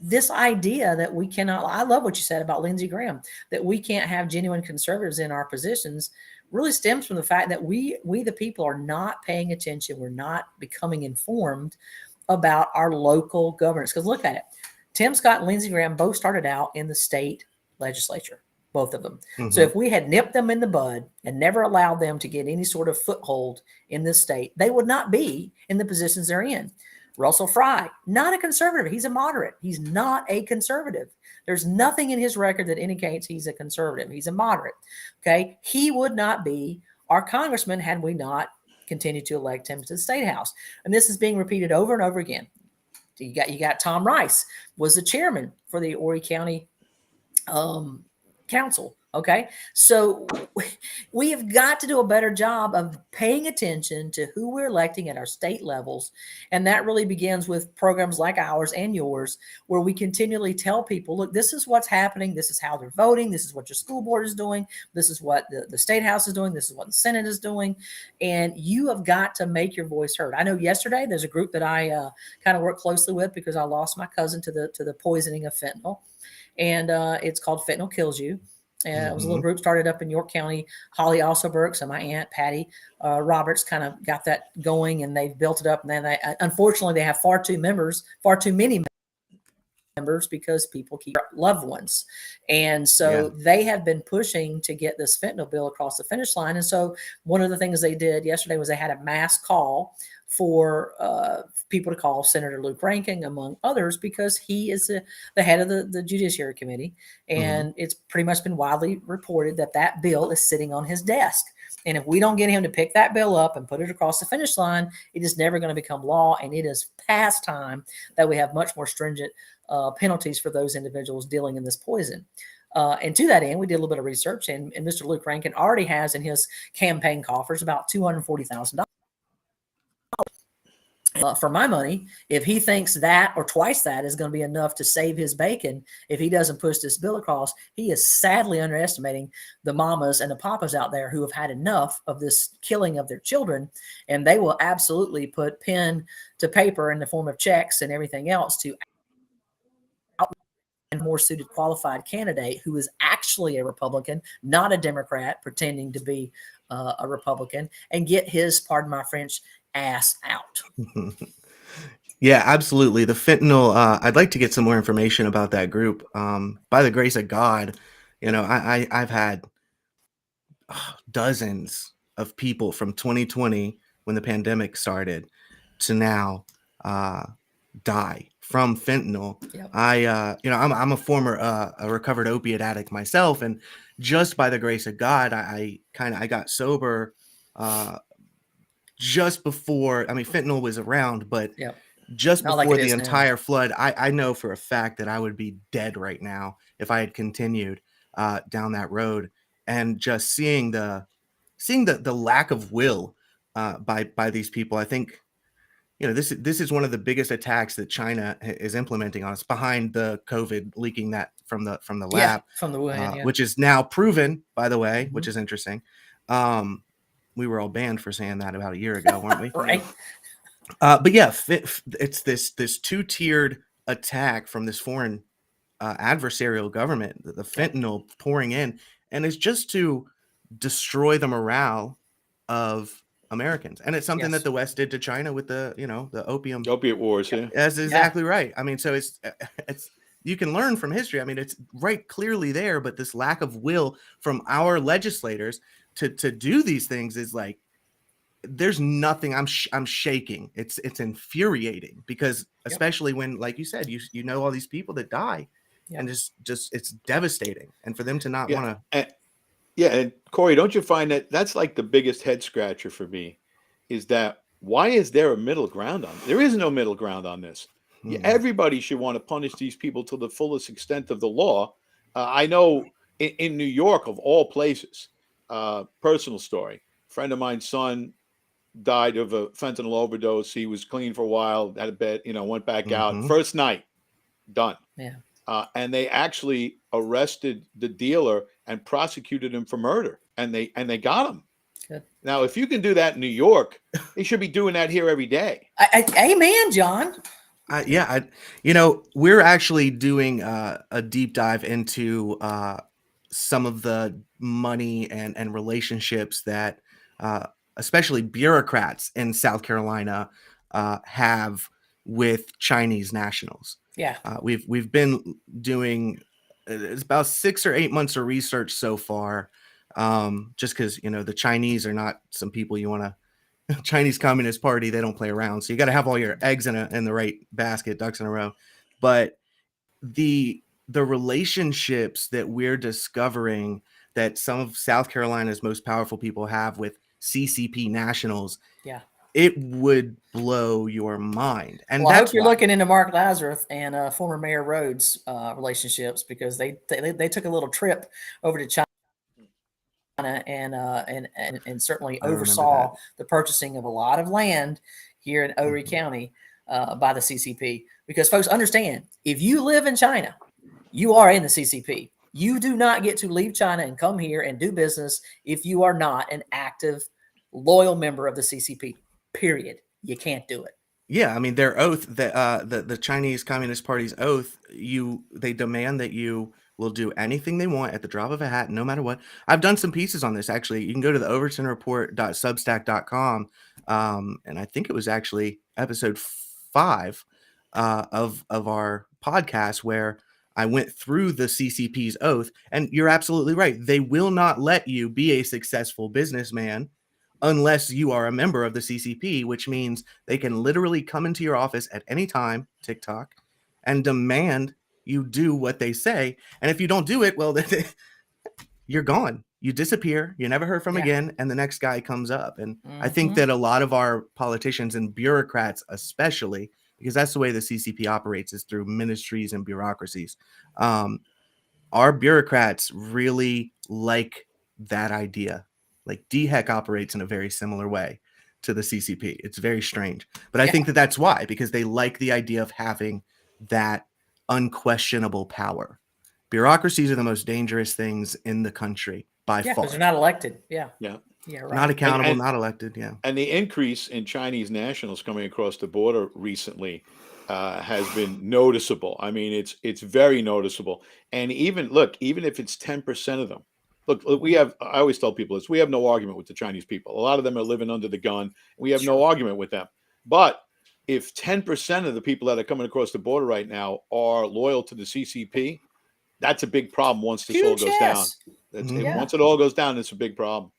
Speaker 1: this idea that we cannot, I love what you said about Lindsey Graham, that we can't have genuine conservatives in our positions, really stems from the fact that we the people are not paying attention. We're not becoming informed about our local governance. Because look at it. Tim Scott and Lindsey Graham both started out in the state legislature, both of them. Mm-hmm. So if we had nipped them in the bud and never allowed them to get any sort of foothold in this state, they would not be in the positions they're in. Russell Fry, not a conservative. He's a moderate. He's not a conservative. There's nothing in his record that indicates he's a conservative. He's a moderate. Okay. He would not be our congressman had we not continued to elect him to the state house. And this is being repeated over and over again. You got Tom Rice was the chairman for the Horry County Council. Okay. So we have got to do a better job of paying attention to who we're electing at our state levels. And that really begins with programs like ours and yours, where we continually tell people, look, this is what's happening. This is how they're voting. This is what your school board is doing. This is what the state house is doing. This is what the Senate is doing. And you have got to make your voice heard. I know yesterday there's a group that I kind of work closely with because I lost my cousin to the poisoning of fentanyl. And it's called Fentanyl Kills You. And it was a little group started up in York County. Holly Alsoberg, so my aunt Patty Roberts kind of got that going, and they've built it up. And then unfortunately, they have far too many members because people keep loved ones. And so they have been pushing to get this fentanyl bill across the finish line. And so one of the things they did yesterday was they had a mass call for people to call Senator Luke Rankin, among others, because he is the head of the Judiciary Committee. And it's pretty much been widely reported that bill is sitting on his desk. And if we don't get him to pick that bill up and put it across the finish line, it is never going to become law. And it is past time that we have much more stringent penalties for those individuals dealing in this poison. And to that end, we did a little bit of research, and Mr. Luke Rankin already has in his campaign coffers about $240,000. For my money, if he thinks that or twice that is going to be enough to save his bacon, if he doesn't push this bill across, he is sadly underestimating the mamas and the papas out there who have had enough of this killing of their children. And they will absolutely put pen to paper in the form of checks and everything else to a more suited qualified candidate who is actually a Republican, not a Democrat pretending to be a Republican, and get his, pardon my French, ass out.
Speaker 3: Yeah, absolutely. The fentanyl, I'd like to get some more information about that group. By the grace of God, I've had dozens of people from 2020 when the pandemic started to now die from fentanyl. Yep. I'm a former a recovered opiate addict myself, and just by the grace of God, I got sober just before. I mean, fentanyl was around, but just before the entire flood, I know for a fact that I would be dead right now if I had continued down that road. And just seeing the lack of will by these people, I think, this is one of the biggest attacks that China is implementing on us, behind the COVID leaking that from the lab,
Speaker 1: from the Wuhan,
Speaker 3: which is now proven, by the way, which is interesting. We were all banned for saying that about a year ago, weren't we?
Speaker 1: Right.
Speaker 3: But yeah, it's this two-tiered attack from this foreign adversarial government, the fentanyl pouring in, and it's just to destroy the morale of Americans. And it's something that the West did to China with the opiate wars. Yeah, that's exactly right. I mean, so it's you can learn from history. I mean, it's right clearly there, but this lack of will from our legislators, to do these things is like, there's nothing. I'm shaking. It's infuriating because especially when, like you said, you know all these people that die, and just it's devastating. And for them to not want to.
Speaker 2: Yeah, and Corey, don't you find that that's like the biggest head scratcher for me, is that why is there a middle ground on? There is no middle ground on this. Everybody should want to punish these people to the fullest extent of the law. I know in New York, of all places, personal story, friend of mine's son died of a fentanyl overdose. He was clean for a while, had a bed, went back out. First night, done.
Speaker 1: Yeah.
Speaker 2: And they actually arrested the dealer and prosecuted him for murder, and they got him.
Speaker 1: Good.
Speaker 2: Now, if you can do that in New York, they should be doing that here every day.
Speaker 1: Amen, John.
Speaker 3: We're actually doing a deep dive into some of the money and relationships that especially bureaucrats in South Carolina have with Chinese nationals.
Speaker 1: Yeah.
Speaker 3: We've been doing it's about 6 or 8 months of research so far, just because the Chinese are not some people you want to. Chinese Communist Party, they don't play around, so you got to have all your eggs in the right basket, ducks in a row. But the relationships that we're discovering that some of South Carolina's most powerful people have with CCP nationals, it would blow your mind. And
Speaker 1: I hope you're looking into Mark Lazarus and former Mayor Rhodes' relationships, because they took a little trip over to China and certainly oversaw the purchasing of a lot of land here in Overton County by the CCP. Because folks, understand, if you live in China, you are in the CCP. You do not get to leave China and come here and do business if you are not an active, loyal member of the CCP. Period. You can't do it.
Speaker 3: Yeah, I mean, their oath, the Chinese Communist Party's oath, they demand that you will do anything they want at the drop of a hat, no matter what. I've done some pieces on this, actually. You can go to the overtonreport.substack.com, and I think it was actually episode 5 of our podcast where I went through the CCP's oath. And you're absolutely right. They will not let you be a successful businessman unless you are a member of the CCP, which means they can literally come into your office at any time, TikTok, and demand you do what they say. And if you don't do it, well, you're gone. You disappear. You're never heard from again. And the next guy comes up. And I think that a lot of our politicians and bureaucrats, especially, because that's the way the CCP operates, is through ministries and bureaucracies. Our bureaucrats really like that idea. Like DHEC operates in a very similar way to the CCP. It's very strange. But I think that that's why, because they like the idea of having that unquestionable power. Bureaucracies are the most dangerous things in the country by far.
Speaker 1: Because they're not elected. Yeah,
Speaker 3: right.
Speaker 2: Not
Speaker 3: accountable, not elected.
Speaker 2: And the increase in Chinese nationals coming across the border recently has been noticeable. I mean, it's very noticeable. And even if it's 10% of them, look, I always tell people this, we have no argument with the Chinese people. A lot of them are living under the gun. We have no argument with them. But if 10% of the people that are coming across the border right now are loyal to the CCP, that's a big problem once this all goes down. Once it all goes down, it's a big problem.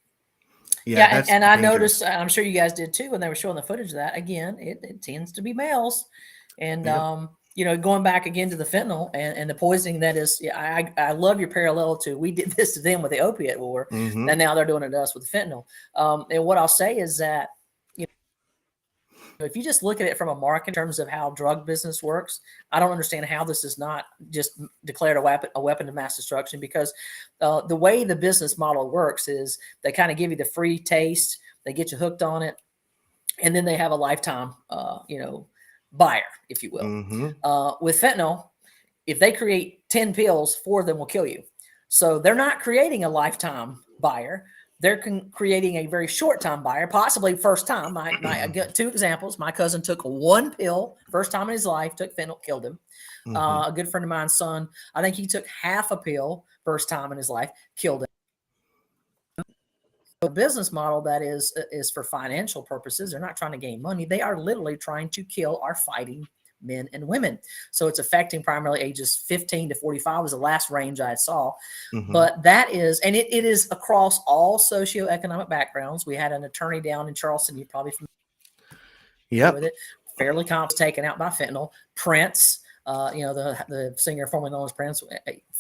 Speaker 1: Yeah, and I noticed, I'm sure you guys did too, when they were showing the footage of that. Again, it tends to be males. And, going back again to the fentanyl and the poisoning that is, I love your parallel to, we did this to them with the opiate war, and now they're doing it to us with the fentanyl. And what I'll say is that, if you just look at it from a market in terms of how drug business works, I don't understand how this is not just declared a weapon of mass destruction, because the way the business model works is they kind of give you the free taste, they get you hooked on it, and then they have a lifetime, buyer, if you will. With fentanyl, if they create 10 pills, 4 of them will kill you. So they're not creating a lifetime buyer. They're creating a very short time buyer, possibly first time. I got 2 examples. My cousin took 1 pill, first time in his life, took fentanyl, killed him. A good friend of mine's son, I think he took half a pill, first time in his life, killed him. The business model that is for financial purposes. They're not trying to gain money. They are literally trying to kill our fighting men and women. So it's affecting primarily ages 15 to 45 was the last range I saw. But that is, and it is across all socioeconomic backgrounds. We had an attorney down in Charleston, you probably familiar with it, fairly taken out by fentanyl. Prince, the singer formerly known as Prince,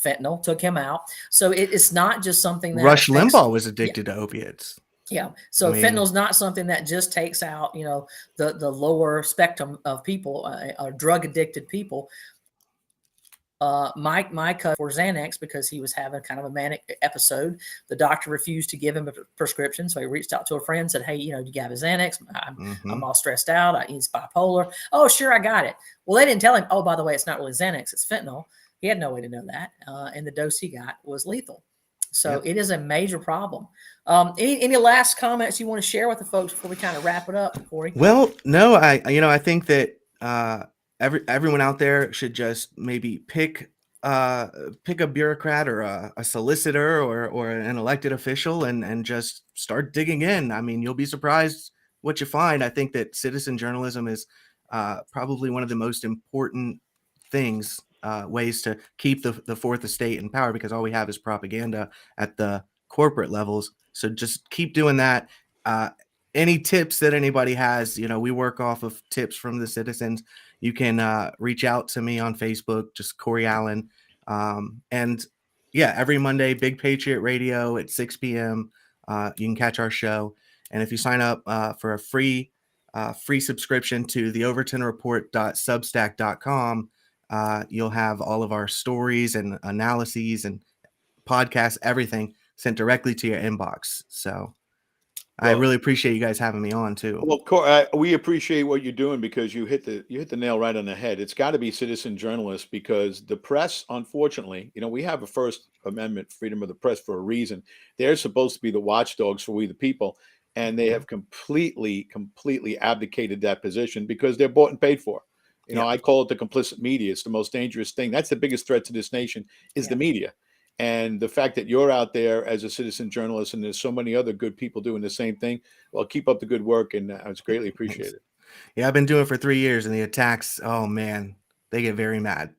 Speaker 1: fentanyl took him out. So it's not just something that
Speaker 3: Rush Limbaugh was addicted to opiates.
Speaker 1: Yeah. So fentanyl is not something that just takes out, the lower spectrum of people, or drug addicted people. My cousin for Xanax because he was having kind of a manic episode. The doctor refused to give him a prescription, so he reached out to a friend and said, "Hey, do you have a Xanax? I'm all stressed out. He's bipolar." "Oh, sure, I got it." Well, they didn't tell him. "Oh, by the way, it's not really Xanax; it's fentanyl." He had no way to know that, and the dose he got was lethal. So it is a major problem. Any last comments you want to share with the folks before we kind of wrap it up, Corey?
Speaker 3: Well, no, I think that everyone out there should just maybe pick a bureaucrat or a solicitor or an elected official and just start digging in. I mean, you'll be surprised what you find. I think that citizen journalism is probably one of the most important things, ways to keep the fourth estate in power, because all we have is propaganda at the corporate levels. So just keep doing that. Any tips that anybody has, we work off of tips from the citizens. You can reach out to me on Facebook, just Corey Allen. And yeah, every Monday, Big Patriot Radio at 6 p.m. You can catch our show. And if you sign up for a free subscription to the overtonreport.substack.com, you'll have all of our stories and analyses and podcasts, everything sent directly to your inbox. So I really appreciate you guys having me on too.
Speaker 2: Well, we appreciate what you're doing, because you hit the nail right on the head. It's got to be citizen journalists, because the press, unfortunately, we have a First Amendment freedom of the press for a reason. They're supposed to be the watchdogs for we the people, and they have completely abdicated that position because they're bought and paid for. I call it the complicit media. It's the most dangerous thing. That's the biggest threat to this nation is the media. And the fact that you're out there as a citizen journalist, and there's so many other good people doing the same thing, well, keep up the good work, and it's greatly appreciated.
Speaker 3: Yeah, I've been doing it for 3 years, and the attacks, oh man, they get very mad.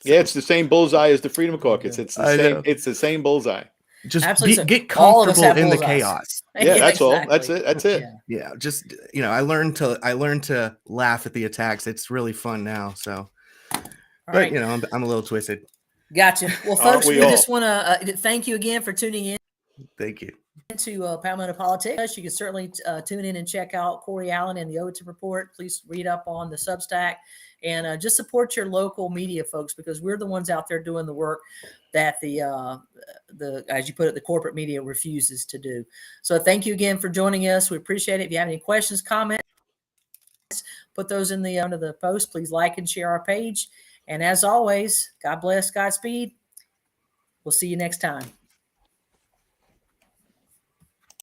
Speaker 2: So, yeah, it's the same bullseye as the Freedom Caucus. It's the same. It's the same bullseye.
Speaker 3: Just get comfortable in the chaos.
Speaker 2: Yeah, that's all. That's it. That's it.
Speaker 3: Yeah, just I learned to laugh at the attacks. It's really fun now. So, but I'm a little twisted.
Speaker 1: Gotcha. Well, folks, we just want to thank you again for tuning in.
Speaker 3: Thank you.
Speaker 1: To Palmetto Politics. You can certainly tune in and check out Corey Allen and the Overton Report. Please read up on the Substack, and just support your local media folks, because we're the ones out there doing the work that the as you put it, the corporate media refuses to do. So thank you again for joining us. We appreciate it. If you have any questions, comments, put those in the under the post. Please like and share our page. And as always, God bless, Godspeed. We'll see you next time.